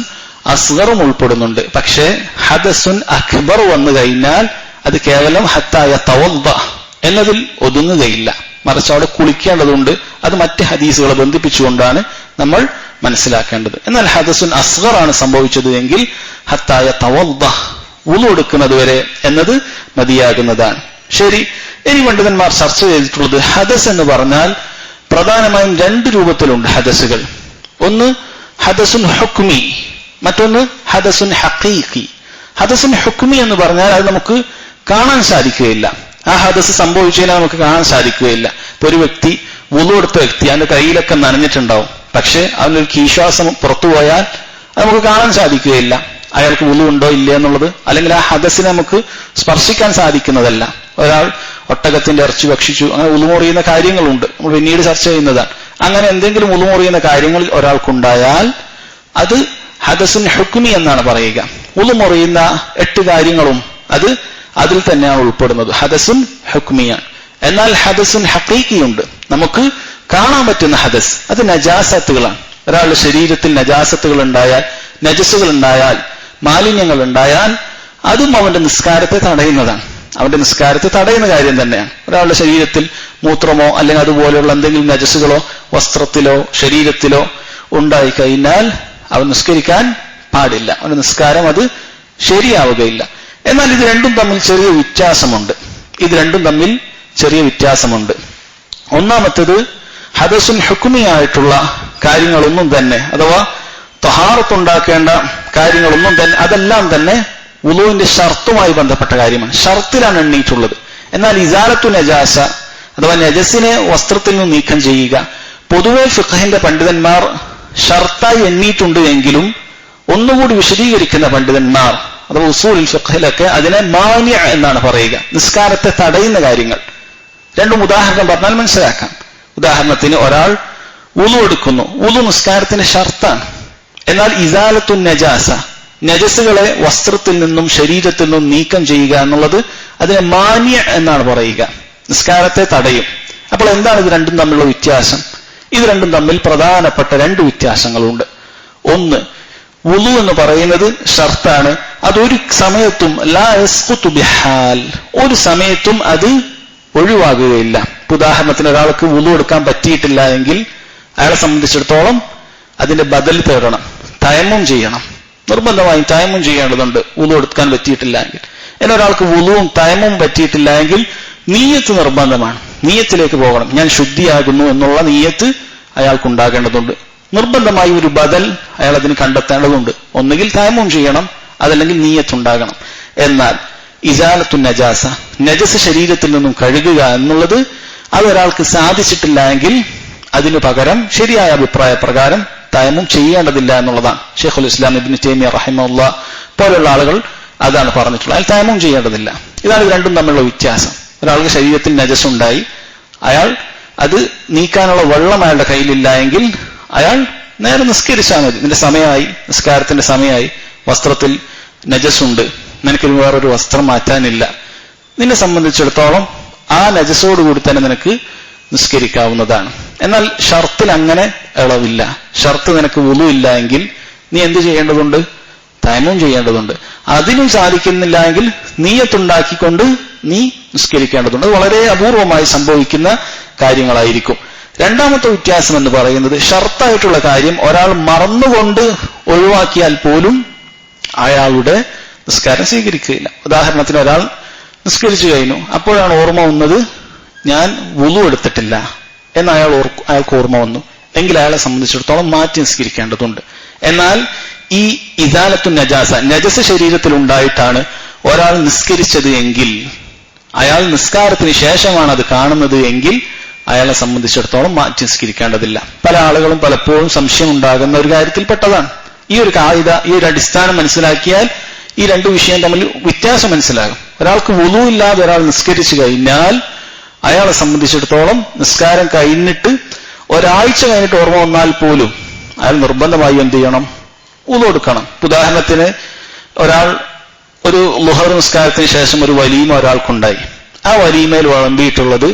അസ്ഗറും ഉൾപ്പെടുന്നുണ്ട്. പക്ഷേ ഹദസുൻ അക്ബർ വന്നു കഴിഞ്ഞാൽ അത് കേവലം ഹത്താ യതവദ്ദ എന്നതിൽ ഒതുങ്ങുകയില്ല, മറിച്ച് അവിടെ കുളിക്കേണ്ടതുണ്ട്. അത് മറ്റ് ഹദീസുകളെ ബന്ധിപ്പിച്ചുകൊണ്ടാണ് നമ്മൾ മനസ്സിലാക്കേണ്ടത്. എന്നാൽ ഹദസുൻ അസ്ഗർ ആണ് സംഭവിച്ചത് എങ്കിൽ ഹത്താ യതവദ്ദ, വുളു എടുക്കുന്നത് വരെ എന്നത് മതിയാകുന്നതാണ്. ശരി, ഇനി പണ്ഡിതന്മാർ ചർച്ച ചെയ്തിട്ടുള്ളത് ഹദസ് എന്ന് പറഞ്ഞാൽ പ്രധാനമായും 2 രൂപത്തിലുണ്ട് ഹദസുകൾ. ഒന്ന് ഹദസുൻ ഹുക്മി, മറ്റൊന്ന് ഹദസുൻ ഹഖീഖി. ഹദസുൻ ഹുക്മി എന്ന് പറഞ്ഞാൽ അത് നമുക്ക് കാണാൻ സാധിക്കുകയില്ല. ആ ഹദസ് സംഭവിച്ചു കഴിഞ്ഞാൽ നമുക്ക് കാണാൻ സാധിക്കുകയില്ല. ഇപ്പൊ ഒരു വ്യക്തി, വുളു എടുത്ത വ്യക്തി, അവന്റെ കയ്യിലൊക്കെ നനഞ്ഞിട്ടുണ്ടാവും, പക്ഷെ അവനൊരു കീശ്വാസം പുറത്തുപോയാൽ നമുക്ക് കാണാൻ സാധിക്കുകയില്ല അയാൾക്ക് വുളു ഉണ്ടോ ഇല്ല എന്നുള്ളത്, അല്ലെങ്കിൽ ആ ഹദസിനെ നമുക്ക് സ്പർശിക്കാൻ സാധിക്കുന്നതല്ല. ഒരാൾ ഒട്ടകത്തിന്റെ ഇറച്ചി ഭക്ഷിച്ചു, അങ്ങനെ വുളു മുറിയുന്ന കാര്യങ്ങളുണ്ട്, നമ്മൾ പിന്നീട് ചർച്ച ചെയ്യുന്നതാണ്. അങ്ങനെ എന്തെങ്കിലും വുളു മുറിയുന്ന കാര്യങ്ങളിൽ ഒരാൾക്കുണ്ടായാൽ അത് ഹദസുൻ ഹുക്മി എന്നാണ് പറയുക. വുളു മുറിയുന്ന 8 കാര്യങ്ങളും അത് അതിൽ തന്നെയാണ് ഉൾപ്പെടുന്നത്, ഹദസുൻ ഹുക്മിയാണ്. എന്നാൽ ഹദസുൻ ഹഖീഖിയുണ്ട്, നമുക്ക് കാണാൻ പറ്റുന്ന ഹദസ്, അത് നജാസത്തുകളാണ്. ഒരാളുടെ ശരീരത്തിൽ നജാസത്തുകൾ ഉണ്ടായാൽ, നജസുകൾ ഉണ്ടായാൽ, മാലിന്യങ്ങൾ ഉണ്ടായാൽ അതും അവന്റെ നിസ്കാരത്തെ തടയുന്നതാണ്. അവന്റെ നിസ്കാരത്തെ തടയുന്ന കാര്യം തന്നെയാണ്. ഒരാളുടെ ശരീരത്തിൽ മൂത്രമോ അല്ലെങ്കിൽ അതുപോലെയുള്ള എന്തെങ്കിലും നജസുകളോ വസ്ത്രത്തിലോ ശരീരത്തിലോ ഉണ്ടായി കഴിഞ്ഞാൽ അവൻ നിസ്കരിക്കാൻ പാടില്ല, അവന്റെ നിസ്കാരം അത് ശരിയാവുകയില്ല. എന്നാൽ ഇത് രണ്ടും തമ്മിൽ ചെറിയ വ്യത്യാസമുണ്ട്. ഒന്നാമത്തേത് ഹദസുൻ ഹുക്മിയായിട്ടുള്ള കാര്യങ്ങളൊന്നും തന്നെ, അഥവാ തഹാറത്തുണ്ടാക്കേണ്ട കാര്യങ്ങളൊന്നും തന്നെ, അതെല്ലാം തന്നെ വുളുവിന്റെ ഷർത്തുമായി ബന്ധപ്പെട്ട കാര്യമാണ്, ഷർത്തിലാണ് എണ്ണിയിട്ടുള്ളത്. എന്നാൽ ഇസാലത്തു നജാസ അഥവാ നജസിനെ വസ്ത്രത്തിൽ നിന്ന് നീക്കം ചെയ്യുക, പൊതുവെ ഫിഖഹിന്റെ പണ്ഡിതന്മാർ ഷർത്തായി എണ്ണിയിട്ടുണ്ട് എങ്കിലും ഒന്നുകൂടി വിശദീകരിക്കുന്ന പണ്ഡിതന്മാർ അഥവാ ഉസൂലുൽ ഫിഖഹിലൊക്കെ അതിനെ മാനിഅ എന്നാണ് പറയുക, നിസ്കാരത്തെ തടയുന്ന കാര്യങ്ങൾ. രണ്ടും ഉദാഹരണം പറഞ്ഞാൽ മനസ്സിലാക്കാം. ഉദാഹരണത്തിന് ഒരാൾ വുളു എടുക്കുന്നു, വുളു നിസ്കാരത്തിന്റെ ഷർത്താണ്. എന്നാൽ ഇസാലത്തു നജാസ, നജസുകളെ വസ്ത്രത്തിൽ നിന്നും ശരീരത്തിൽ നിന്നും നീക്കം ചെയ്യുക എന്നുള്ളത് അതിനെ മാനിഅ എന്നാണ് പറയുക, നിസ്കാരത്തെ തടയും. അപ്പോൾ എന്താണ് ഇത് രണ്ടും തമ്മിലുള്ള വ്യത്യാസം? ഇത് രണ്ടും തമ്മിൽ പ്രധാനപ്പെട്ട 2 വ്യത്യാസങ്ങളുണ്ട്. ഒന്ന്, വുളു എന്ന് പറയുന്നത് ഷർത്താണ്, അതൊരു സമയത്തും ലാ യസ്ഖുതു ബിഹാൽ, ഒരു സമയത്തും അത് ഒഴിവാകുകയില്ല. ഉദാഹരണത്തിന് ഒരാൾക്ക് വുളു എടുക്കാൻ പറ്റിയിട്ടില്ല എങ്കിൽ അയാളെ സംബന്ധിച്ചിടത്തോളം അതിന്റെ ബദൽ തേടണം, തയമ്മും ചെയ്യണം, നിർബന്ധമായും തയമ്മും ചെയ്യേണ്ടതുണ്ട് വുളു എടുക്കാൻ പറ്റിയിട്ടില്ല എങ്കിൽ. എന്നാൽ ഒരാൾക്ക് വുളുവും തയമ്മും പറ്റിയിട്ടില്ല എങ്കിൽ നിയ്യത്ത് നിർബന്ധമാണ്, നിയ്യത്തിലേക്ക് പോകണം. ഞാൻ ശുദ്ധിയാകുന്നു എന്നുള്ള നിയ്യത്ത് അയാൾക്കുണ്ടാകേണ്ടതുണ്ട്. നിർബന്ധമായി ഒരു ബദൽ അയാൾ അതിന് കണ്ടെത്തേണ്ടതുണ്ട്. ഒന്നുകിൽ തയമ്മും ചെയ്യണം, അതല്ലെങ്കിൽ നിയ്യത്തുണ്ടാകണം. എന്നാൽ ഇസാലത്തു നജാസ, നജസ് ശരീരത്തിൽ നിന്നും കഴുകുക എന്നുള്ളത് അതൊരാൾക്ക് സാധിച്ചിട്ടില്ല എങ്കിൽ അതിനു പകരം ശരിയായ അഭിപ്രായ പ്രകാരം തയമ്മും ചെയ്യേണ്ടതില്ല എന്നുള്ളതാണ്. ഷെയ്ഖുൽ ഇസ്ലാം ഇബ്നു തൈമിയ്യ റഹിമഹുല്ലാഹ് പോലുള്ള ആളുകൾ അതാണ് പറഞ്ഞിട്ടുള്ളത്, അയാൾ തയമ്മും ചെയ്യേണ്ടതില്ല. ഇതാണ് ഇത് രണ്ടും തമ്മിലുള്ള വ്യത്യാസം. ഒരാൾക്ക് ശരീരത്തിൽ നജസ് ഉണ്ടായി, അയാൾ അത് നീക്കാനുള്ള വെള്ളം അയാളുടെ കയ്യിലില്ല എങ്കിൽ അയാൾ നേരെ നിസ്കരിച്ചാൽ മതി. നിന്റെ സമയമായി, നിസ്കാരത്തിന്റെ സമയമായി, വസ്ത്രത്തിൽ നജസുണ്ട്, നിനക്ക് വേറൊരു വസ്ത്രം മാറ്റാനില്ല, നിന്നെ സംബന്ധിച്ചിടത്തോളം ആ നജസോടുകൂടി തന്നെ നിനക്ക് നിസ്കരിക്കാവുന്നതാണ്. എന്നാൽ ഷർത്തിൽ അങ്ങനെ ഇളവില്ല. ഷർത്ത് നിനക്ക് വുളു ഇല്ല എങ്കിൽ നീ എന്ത് ചെയ്യേണ്ടതുണ്ട്? തയമ്മും ചെയ്യേണ്ടതുണ്ട്. അതിനും സാധിക്കുന്നില്ല എങ്കിൽ നിയ്യത്തുണ്ടാക്കിക്കൊണ്ട് നീ നിസ്കരിക്കേണ്ടതുണ്ട്. അത് വളരെ അപൂർവമായി സംഭവിക്കുന്ന കാര്യങ്ങളായിരിക്കും. രണ്ടാമത്തെ വ്യത്യാസം എന്ന് പറയുന്നത് ഷർത്തായിട്ടുള്ള കാര്യം ഒരാൾ മറന്നുകൊണ്ട് ഒഴിവാക്കിയാൽ പോലും അയാളുടെ നിസ്കാരം സ്വീകരിക്കുകയില്ല. ഉദാഹരണത്തിന് ഒരാൾ നിസ്കരിച്ചു കഴിഞ്ഞു, അപ്പോഴാണ് ഓർമ്മ വന്നത് ഞാൻ വുളു എടുത്തിട്ടില്ല എന്ന് അയാൾക്ക് ഓർമ്മ വന്നു എങ്കിൽ അയാളെ സംബന്ധിച്ചിടത്തോളം മാറ്റി നിസ്കരിക്കേണ്ടതുണ്ട്. എന്നാൽ ഈ ഇസാലത്തു നജാസ, നജസ് ശരീരത്തിൽ ഉണ്ടായിട്ടാണ് ഒരാൾ നിസ്കരിച്ചത് എങ്കിൽ, അയാൾ നിസ്കാരത്തിന് ശേഷമാണ് അത് കാണുന്നത് എങ്കിൽ അയാളെ സംബന്ധിച്ചിടത്തോളം മാറ്റി നിസ്കരിക്കേണ്ടതില്ല. പല ആളുകളും പലപ്പോഴും സംശയം ഉണ്ടാകുന്ന ഒരു കാര്യത്തിൽപ്പെട്ടതാണ്. ഈ ഒരു കായിക, ഈ ഒരു അടിസ്ഥാനം മനസ്സിലാക്കിയാൽ ഈ 2 വിഷയം തമ്മിൽ വ്യത്യാസം മനസ്സിലാകും. ഒരാൾക്ക് വുളു ഇല്ലാതെ ഒരാൾ നിസ്കരിച്ചു കഴിഞ്ഞാൽ അയാളെ സംബന്ധിച്ചിടത്തോളം നിസ്കാരം കഴിഞ്ഞിട്ട് ഒരാഴ്ച കഴിഞ്ഞിട്ട് ഓർമ്മ വന്നാൽ പോലും അയാൾ നിർബന്ധമായി എന്ത് ചെയ്യണം? വുളു എടുക്കണം. ഉദാഹരണത്തിന് ഒരാൾ ഒരു ളുഹർ നിസ്കാരത്തിന് ശേഷം ഒരു വലീമ ഒരാൾക്കുണ്ടായി. ആ വലീമയിൽ വിളമ്പിയിട്ടുള്ളത്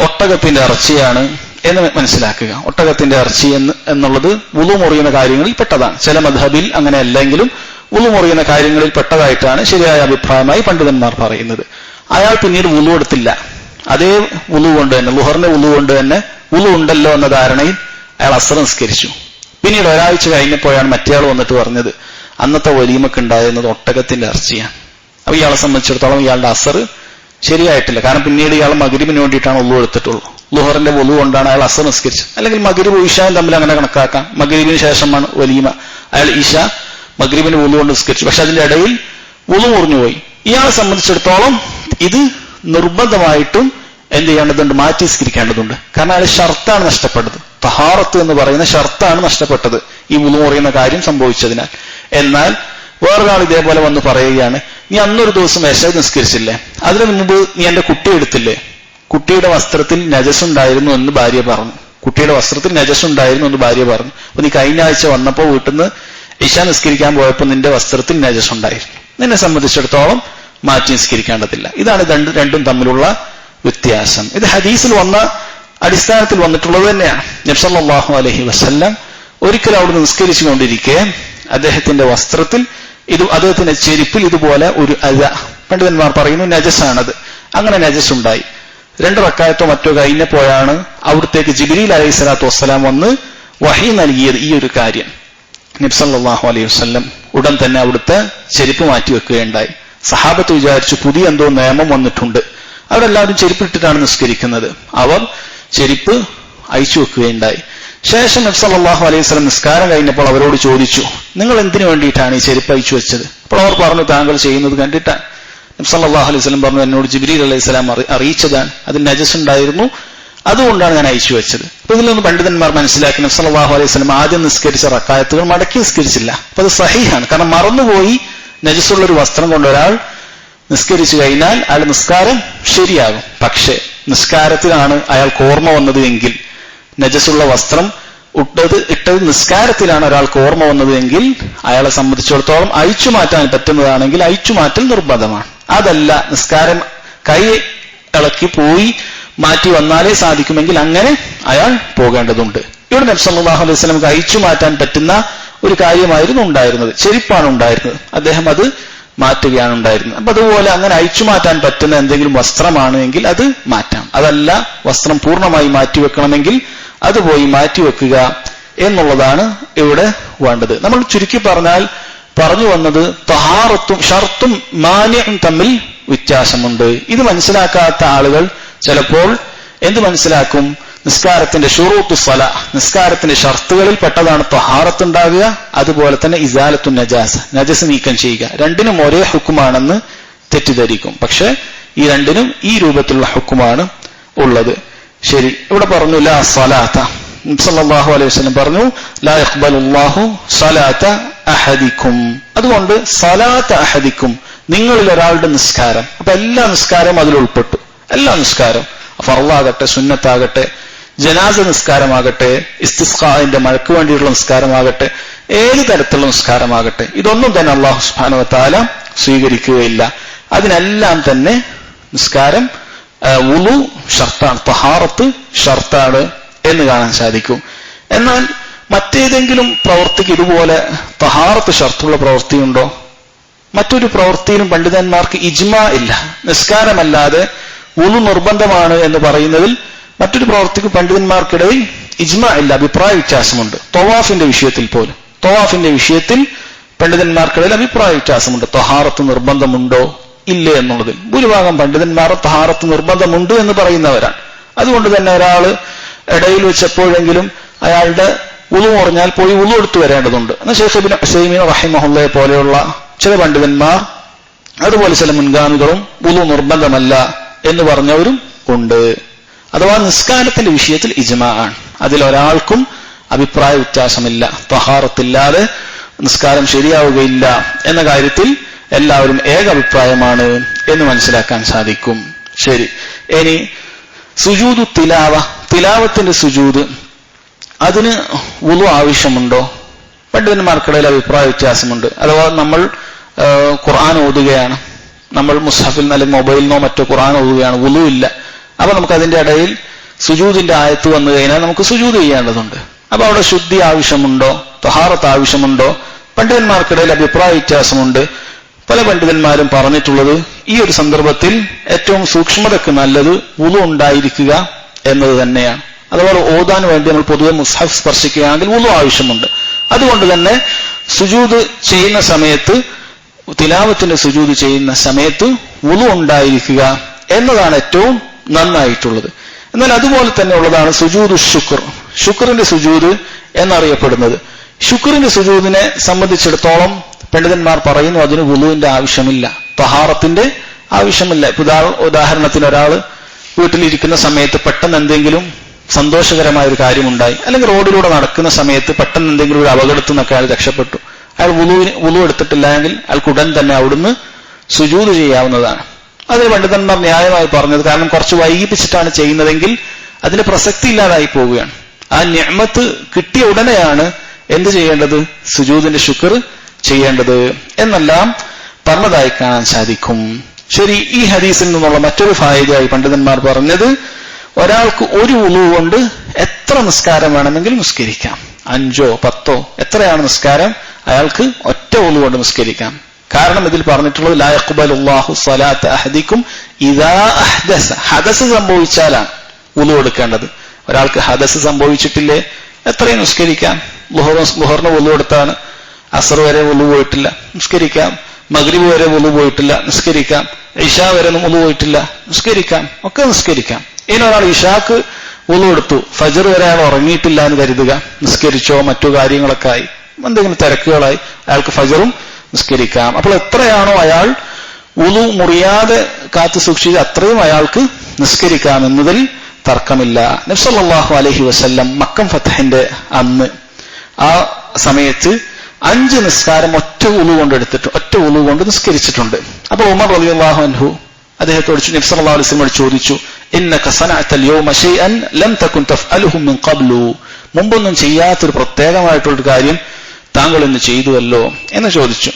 ഒട്ടകത്തിന്റെ ഇറച്ചിയാണ് എന്ന് മനസ്സിലാക്കുക. ഒട്ടകത്തിന്റെ ഇറച്ചി എന്നുള്ളത് വുളു മുറിയുന്ന കാര്യങ്ങളിൽ പെട്ടതാണ്. ചില മദ്ഹബിൽ അങ്ങനെ അല്ലെങ്കിലും വുളു മുറിയുന്ന കാര്യങ്ങളിൽ പെട്ടതായിട്ടാണ് ശരിയായ അഭിപ്രായമായി പണ്ഡിതന്മാർ പറയുന്നത്. അയാൾ പിന്നീട് വുളു എടുത്തില്ല. അതേ വുളു കൊണ്ട് തന്നെ, ളുഹറിന്റെ വുളു കൊണ്ട് തന്നെ വുളു ഉണ്ടല്ലോ എന്ന ധാരണയിൽ അയാൾ അസ്ർ നിസ്കരിച്ചു. പിന്നീട് ഒരാഴ്ച കഴിഞ്ഞപ്പോഴാണ് മറ്റേയാൾ വന്നിട്ട് പറഞ്ഞത് അന്നത്തെ വലീമക്ക് ഉണ്ടായിരുന്നത് ഒട്ടകത്തിന്റെ ഇറച്ചിയാണ്. അപ്പൊ ഇയാളെ സംബന്ധിച്ചിടത്തോളം ഇയാളുടെ അസർ ശരിയായിട്ടില്ല. കാരണം പിന്നീട് ഇയാൾ മഗ്രിബിന് വേണ്ടിയിട്ടാണ് വുളു എടുത്തിട്ടുള്ളൂ. ളുഹറിന്റെ വുളു കൊണ്ടാണ് അയാൾ അസർ നിസ്കരിച്ചത്. അല്ലെങ്കിൽ മഗ്രിബ് ഇശായും തമ്മിൽ അങ്ങനെ കണക്കാക്കാം. മഗ്രിബിന് ശേഷമാണ് വലീമ, അയാൾ ഇശ മഗ്രിബിന് വുളു കൊണ്ട് നിസ്കരിച്ചു. പക്ഷെ അതിന്റെ ഇടയിൽ വുളു മുറിഞ്ഞുപോയി. ഇയാളെ സംബന്ധിച്ചിടത്തോളം ഇത് നിർബന്ധമായിട്ടും എന്ത് ചെയ്യേണ്ടതുണ്ട്? മാറ്റി നിസ്കരിക്കേണ്ടതുണ്ട്. കാരണം അയാൾ ഷർത്താണ് നഷ്ടപ്പെട്ടത്. തഹാറത്ത് എന്ന് പറയുന്ന ഷർത്താണ് നഷ്ടപ്പെട്ടത്. ഈ വുളു മുറിയുന്ന കാര്യം സംഭവിച്ചതിനാൽ. എന്നാൽ വേറൊരാൾ ഇതേപോലെ വന്ന് പറയുകയാണ്, നീ അന്നൊരു ദിവസം എശാ നിസ്കരിച്ചില്ലേ, അതിനു മുമ്പ് നീ എന്റെ കുട്ടി എടുത്തില്ലേ, കുട്ടിയുടെ വസ്ത്രത്തിൽ നജസുണ്ടായിരുന്നു എന്ന് ഭാര്യ പറഞ്ഞു. കുട്ടിയുടെ വസ്ത്രത്തിൽ നജസുണ്ടായിരുന്നു എന്ന് ഭാര്യ പറഞ്ഞു. അപ്പൊ നീ കഴിഞ്ഞ ആഴ്ച വന്നപ്പോൾ വീട്ടിൽ നിന്ന് ഇശാ നിസ്കരിക്കാൻ പോയപ്പോൾ നിന്റെ വസ്ത്രത്തിൽ നജസുണ്ടായിരുന്നു. നിന്നെ സംബന്ധിച്ചിടത്തോളം മാറ്റി നിസ്കരിക്കേണ്ടതില്ല. ഇതാണ് രണ്ടും തമ്മിലുള്ള വ്യത്യാസം. ഇത് ഹദീസിൽ വന്ന അടിസ്ഥാനത്തിൽ വന്നിട്ടുള്ളത് തന്നെയാണ്. നബി സല്ലല്ലാഹു അലൈഹി വസല്ലം ഒരിക്കൽ അവിടുന്ന് നിസ്കരിച്ചു കൊണ്ടിരിക്കെ അദ്ദേഹത്തിന്റെ വസ്ത്രത്തിൽ അദ്ദേഹത്തിന്റെ ചെരുപ്പിൽ ഇതുപോലെ ഒരു പണ്ഡിതന്മാർ പറയുന്നു നജസാണത്. അങ്ങനെ നജസുണ്ടായി. 2 റക്അത്തോ മറ്റോ കഴിഞ്ഞപ്പോഴാണ് അവിടത്തേക്ക് ജിബ്രീൽ അലൈഹി സ്വലാത്തു വസ്സലാം വന്ന് വഹി നൽകിയത് ഈ ഒരു കാര്യം. നബി സല്ലല്ലാഹു അലൈഹി വസല്ലം ഉടൻ തന്നെ അവിടുത്തെ ചെരുപ്പ് മാറ്റി വെക്കുകയുണ്ടായി. സഹാബത്ത് വിചാരിച്ചു പുതിയ എന്തോ നിയമം വന്നിട്ടുണ്ട്, അവരെല്ലാവരും ചെരുപ്പിട്ടിട്ടാണ് നിസ്കരിക്കുന്നത്. അവർ ചെരുപ്പ് അയച്ചു വെക്കുകയുണ്ടായി. ശേഷം നബി സല്ലല്ലാഹു അലൈഹി വസല്ലം നിസ്കാരം കഴിഞ്ഞപ്പോൾ അവരോട് ചോദിച്ചു, നിങ്ങൾ എന്തിനു വേണ്ടിയിട്ടാണ് ഈ ചെരുപ്പ് അയച്ചു വെച്ചത്? അപ്പോൾ അവർ പറഞ്ഞു, താങ്കൾ ചെയ്യുന്നത് കണ്ടിട്ടാണ്. നബി സല്ലല്ലാഹു അലൈഹി വസല്ലം പറഞ്ഞു, എന്നോട് ജിബ്രീൽ അലൈഹി സ്വലാം അറിയിച്ചതാണ്, അതിൽ നജസ് ഉണ്ടായിരുന്നു, അതുകൊണ്ടാണ് ഞാൻ അയച്ചു വെച്ചത്. അപ്പൊ ഇതിൽ നിന്ന് പണ്ഡിതന്മാർ മനസ്സിലാക്കി നബി സല്ലല്ലാഹു അലൈഹി വസല്ലം ആദ്യം നിസ്കരിച്ച റക്അത്തുകൾ മടക്കി നിസ്കരിച്ചില്ല. അപ്പൊ അത് സഹീഹാണ്. കാരണം മറന്നുപോയി നജസുള്ളൊരു വസ്ത്രം കൊണ്ട് ഒരാൾ നിസ്കരിച്ചു കഴിഞ്ഞാൽ അയാൾ നിസ്കാരം ശരിയാകും. പക്ഷേ നിസ്കാരത്തിലാണ് അയാൾക്ക് ഓർമ്മ വന്നത് എങ്കിൽ, നജസുള്ള വസ്ത്രം ഇട്ടത് നിസ്കാരത്തിലാണ് ഒരാൾക്ക് ഓർമ്മ വന്നത് എങ്കിൽ അയാളെ സംബന്ധിച്ചിടത്തോളം അഴിച്ചു മാറ്റാൻ പറ്റുന്നതാണെങ്കിൽ അഴിച്ചുമാറ്റൽ നിർബന്ധമാണ്. അതല്ല, നിസ്കാരം കൈ ഇളക്കി പോയി മാറ്റി വന്നാലേ സാധിക്കുമെങ്കിൽ അങ്ങനെ അയാൾ പോകേണ്ടതുണ്ട്. ഇവിടെ നബി സല്ലല്ലാഹു അലൈഹി വസല്ലം അഴിച്ചു മാറ്റാൻ പറ്റുന്ന ഒരു കാര്യമായിരുന്നു ഉണ്ടായിരുന്നത്, ചെരുപ്പാണ് ഉണ്ടായിരുന്നത്. അദ്ദേഹം അത് മാറ്റുകയാണ് ഉണ്ടായിരുന്നത്. അപ്പൊ അതുപോലെ അങ്ങനെ അഴിച്ചു മാറ്റാൻ പറ്റുന്ന എന്തെങ്കിലും വസ്ത്രമാണ് എങ്കിൽ അത് മാറ്റാം. അതല്ല, വസ്ത്രം പൂർണ്ണമായി മാറ്റിവെക്കണമെങ്കിൽ അത് പോയി മാറ്റിവെക്കുക എന്നുള്ളതാണ് ഇവിടെ വേണ്ടത്. നമ്മൾ ചുരുക്കി പറഞ്ഞാൽ പറഞ്ഞു വന്നത് തഹാറത്തും ഷർത്തും മാനിയും തമ്മിൽ വ്യത്യാസമുണ്ട്. ഇത് മനസ്സിലാക്കാത്ത ആളുകൾ ചിലപ്പോൾ എന്ത് മനസ്സിലാക്കും? നിസ്കാരത്തിന്റെ ഷുറൂത്തു സ്വല, നിസ്കാരത്തിന്റെ ഷർത്തുകളിൽ പെട്ടതാണ് തഹാറത്ത് ഉണ്ടാകുക, അതുപോലെ തന്നെ ഇസാലത്തു നജാസ, നജസ് നീക്കം ചെയ്യുക. രണ്ടിനും ഒരേ ഹുക്കുമാണെന്ന് തെറ്റിദ്ധരിക്കും. പക്ഷെ ഈ രണ്ടിനും ഈ രൂപത്തിലുള്ള ഹുക്കുമാണ് ഉള്ളത്. ശരി, ഇവിടെ പറഞ്ഞു ലാ സ്വലാത്ത, സല്ലല്ലാഹു അലൈഹി വസല്ലം പറഞ്ഞു ലാ യഖ്ബലുല്ലാഹു സ്വലാത്ത അഹദിക്കും. അതുകൊണ്ട് സ്വലാത്ത അഹദിക്കും, നിങ്ങളിൽ ഒരാളുടെ നിസ്കാരം. അപ്പൊ എല്ലാ നിസ്കാരവും അതിൽ ഉൾപ്പെട്ടു. എല്ലാ നിസ്കാരം, ഫർളാകട്ടെ സുന്നത്താകട്ടെ, ജനാസ നിസ്കാരമാകട്ടെ, ഇസ്തിസ്ഖാഇന്റെ മഴയ്ക്ക് വേണ്ടിയുള്ള നിസ്കാരമാകട്ടെ, ഏത് തരത്തിലുള്ള നിസ്കാരമാകട്ടെ, ഇതൊന്നും തന്നെ അല്ലാഹു സുബ്ഹാനഹു വ തആല സ്വീകരിക്കുകയില്ല. അതിനെല്ലാം തന്നെ നിസ്കാരം വുളു ഷർത്താണ്, തഹാറത്ത് ഷർത്താണ് എന്ന് കാണാൻ സാധിക്കും. എന്നാൽ മറ്റേതെങ്കിലും പ്രവൃത്തിക്ക് ഇതുപോലെ തഹാറത്ത് ഷർത്തുള്ള പ്രവൃത്തിയുണ്ടോ? മറ്റൊരു പ്രവൃത്തിയിലും പണ്ഡിതന്മാർക്ക് ഇജ്മാ ഇല്ല. നിസ്കാരമല്ലാതെ വുളു നിർബന്ധമാണ് എന്ന് പറയുന്നതിൽ മറ്റൊരു പ്രവൃത്തിക്ക് പണ്ഡിതന്മാർക്കിടയിൽ ഇജ്മാ ഇല്ല, അഭിപ്രായ വ്യത്യാസമുണ്ട്. തവാഫിന്റെ വിഷയത്തിൽ പോലും, തവാഫിന്റെ വിഷയത്തിൽ പണ്ഡിതന്മാർക്കിടയിൽ അഭിപ്രായ വ്യത്യാസമുണ്ട്. തഹാറത്ത് നിർബന്ധമുണ്ടോ ഇല്ലേ എന്നുള്ളതിൽ ഭൂരിഭാഗം പണ്ഡിതന്മാർ തഹാറത്ത് നിർബന്ധമുണ്ട് എന്ന് പറയുന്നവരാണ്. അതുകൊണ്ട് തന്നെ ഒരാള് ഇടയിൽ വെച്ചപ്പോഴെങ്കിലും അയാളുടെ വുളു പറഞ്ഞാൽ പോയി വുളു എടുത്തു വരേണ്ടതുണ്ട്. എന്നാൽ ശൈഖ് ഇബ്നു ഉസൈമീൻ റഹിമഹുള്ളയെ പോലെയുള്ള ചില പണ്ഡിതന്മാർ, അതുപോലെ ചില മുൻഗാമികളും വുളു നിർബന്ധമല്ല എന്ന് പറഞ്ഞവരും ഉണ്ട്. അഥവാ നിസ്കാരത്തിന്റെ വിഷയത്തിൽ ഇജ്മാ ആണ്, അതിലൊരാൾക്കും അഭിപ്രായ വ്യത്യാസമില്ല. തഹാറത്തില്ലാതെ നിസ്കാരം ശരിയാവുകയില്ല എന്ന കാര്യത്തിൽ എല്ലാവരും ഏക അഭിപ്രായമാണ് എന്ന് മനസ്സിലാക്കാൻ സാധിക്കും. ശരി, ഇനി സുജൂദു തിലാവ, തിലാവത്തിന്റെ സുജൂദ്, അതിന് വുളു ആവശ്യമുണ്ടോ? പണ്ഡിതന്മാർക്കിടയിൽ അഭിപ്രായ വ്യത്യാസമുണ്ട്. അഥവാ നമ്മൾ ഖുർആൻ ഓതുകയാണ്, നമ്മൾ മുസ്ഹഫിൽ അല്ലെങ്കിൽ മൊബൈലിനോ മറ്റോ ഖുർആൻ ഓതുകയാണ്, വുളു ഇല്ല. അപ്പൊ നമുക്ക് അതിന്റെ ഇടയിൽ സുജൂദിന്റെ ആയത്ത് വന്നു കഴിഞ്ഞാൽ നമുക്ക് സുജൂദ് ചെയ്യേണ്ടതുണ്ട്. അപ്പൊ അവിടെ ശുദ്ധി ആവശ്യമുണ്ടോ, തഹാറത്ത് ആവശ്യമുണ്ടോ? പണ്ഡിതന്മാർക്കിടയിൽ അഭിപ്രായ വ്യത്യാസമുണ്ട്. പല പണ്ഡിതന്മാരും പറഞ്ഞിട്ടുള്ളത് ഈ ഒരു സന്ദർഭത്തിൽ ഏറ്റവും സൂക്ഷ്മതയ്ക്ക് നല്ലത് വുളു ഉണ്ടായിരിക്കുക എന്നത് തന്നെയാണ്. അതുപോലെ ഓതാൻ വേണ്ടി നമ്മൾ പൊതുവെ മുസ്ഹഫ് സ്പർശിക്കുകയാണെങ്കിൽ വുളു ആവശ്യമുണ്ട്. അതുകൊണ്ട് തന്നെ സുജൂദ് ചെയ്യുന്ന സമയത്ത്, തിലാവത്തിന്റെ സുജൂദ് ചെയ്യുന്ന സമയത്ത് വുളു ഉണ്ടായിരിക്കുക എന്നതാണ് ഏറ്റവും നന്നായിട്ടുള്ളത്. എന്നാൽ അതുപോലെ തന്നെ ഉള്ളതാണ് സുജൂദ് ശുക്ർ, ശുക്റിന്റെ സുജൂദ് എന്നറിയപ്പെടുന്നത്. ശുക്റിന്റെ സുജൂദിനെ സംബന്ധിച്ചിടത്തോളം പണ്ഡിതന്മാർ പറയുന്നു അതിന് വുളുവിന്റെ ആവശ്യമില്ല, തഹാറത്തിന്റെ ആവശ്യമില്ല. ഉദാഹരണത്തിന് ഒരാൾ വീട്ടിലിരിക്കുന്ന സമയത്ത് പെട്ടെന്ന് എന്തെങ്കിലും സന്തോഷകരമായ ഒരു കാര്യമുണ്ടായി, അല്ലെങ്കിൽ റോഡിലൂടെ നടക്കുന്ന സമയത്ത് പെട്ടെന്ന് എന്തെങ്കിലും ഒരു അപകടത്തിൽ നിന്നൊക്കെ അയാൾ രക്ഷപ്പെട്ടു, അയാൾ വുളു എടുത്തിട്ടില്ല എങ്കിൽ അയാൾക്ക് ഉടൻ തന്നെ അവിടുന്ന് സുജൂദ് ചെയ്യാവുന്നതാണ്. അതിന് പണ്ഡിതന്മാർ ന്യായമായി പറഞ്ഞത്, കാരണം കുറച്ച് വൈകിപ്പിച്ചിട്ടാണ് ചെയ്യുന്നതെങ്കിൽ അതിന് പ്രസക്തി ഇല്ലാതായി പോവുകയാണ്. ആ നിഅമത്ത് കിട്ടിയ ഉടനെയാണ് എന്ത് ചെയ്യേണ്ടത്? സുജൂദിന്റെ ശുക്ർ ചെയ്യേണ്ടത് എന്നെല്ലാം പറഞ്ഞതായി കാണാൻ സാധിക്കും. ശരി, ഈ ഹദീസിൽ നിന്നുള്ള മറ്റൊരു ഫായിദയായി പണ്ഡിതന്മാർ പറഞ്ഞത്, ഒരാൾക്ക് ഒരു വുളു കൊണ്ട് എത്ര നിസ്കാരം വേണമെങ്കിലും നിസ്കരിക്കാം. 5 or 10 എത്രയാണ് നിസ്കാരം, അയാൾക്ക് ഒറ്റ വുളു കൊണ്ട് നിസ്കരിക്കാം. കാരണം ഇതിൽ പറഞ്ഞിട്ടുള്ളത് ലാ യഖ്ബലുല്ലാഹു സ്വലാത്ത അഹദിക്കും ഇദാ അഹ്ദസ, ഹദസ് സംഭവിച്ചാലാണ് വുളു എടുക്കേണ്ടത്. ഒരാൾക്ക് ഹദസ് സംഭവിച്ചിട്ടില്ലേ, എത്രയും നിസ്കരിക്കാം. ളുഹറിന് വുളു എടുത്താണ്, അസർ വരെ വുളു പോയിട്ടില്ല, നിസ്കരിക്കാം. മഗ്രിബ് വരെ വുളു പോയിട്ടില്ല, നിസ്കരിക്കാം. ഇശാ വരെ വുളു പോയിട്ടില്ല, നിസ്കരിക്കാം. ഒക്കെ നിസ്കരിക്കാം. ഇനി ഒരാൾ ഇശാക്ക് വുളു എടുത്തു, ഫജ്ർ വരെ അയാൾ ഉറങ്ങിയിട്ടില്ല എന്ന് കരുതുക, നിസ്കരിച്ചോ മറ്റു കാര്യങ്ങളൊക്കെ ആയി, എന്തെങ്കിലും തിരക്കുകളായി, അയാൾക്ക് ഫജ്റും നിസ്കരിക്കാം. അപ്പോൾ എത്രയാണോ അയാൾ വുളു മുറിയാതെ കാത്തു സൂക്ഷിച്ച് അത്രയും അയാൾക്ക് നിസ്കരിക്കാം എന്നതിൽ തർക്കമില്ല. നബി സല്ലല്ലാഹു അലൈഹി വസല്ലം മക്കം ഫത്ഹിന്റെ അന്ന് ആ സമയത്ത് 5 നിസ്കാരം ഒറ്റ വുളു കൊണ്ട് നിസ്കരിച്ചിട്ടുണ്ട്. അപ്പോൾ ഉമർ റളിയല്ലാഹു അൻഹു അദ്ദേഹത്തോട് നബി സല്ലല്ലാഹു അലൈഹി വസല്ലം ചോദിച്ചു, ഇന്നക സനഅതൽ യൗമ ശൈഅൻ ലം തകുൻ തഫ്അലുഹു മിൻ ഖബ്ലു, മുമ്പൊന്നും ചെയ്യാത്തൊരു പ്രത്യേകമായിട്ടുള്ളൊരു കാര്യം താങ്കൾ ഇന്ന് ചെയ്തുവല്ലോ എന്ന് ചോദിച്ചു.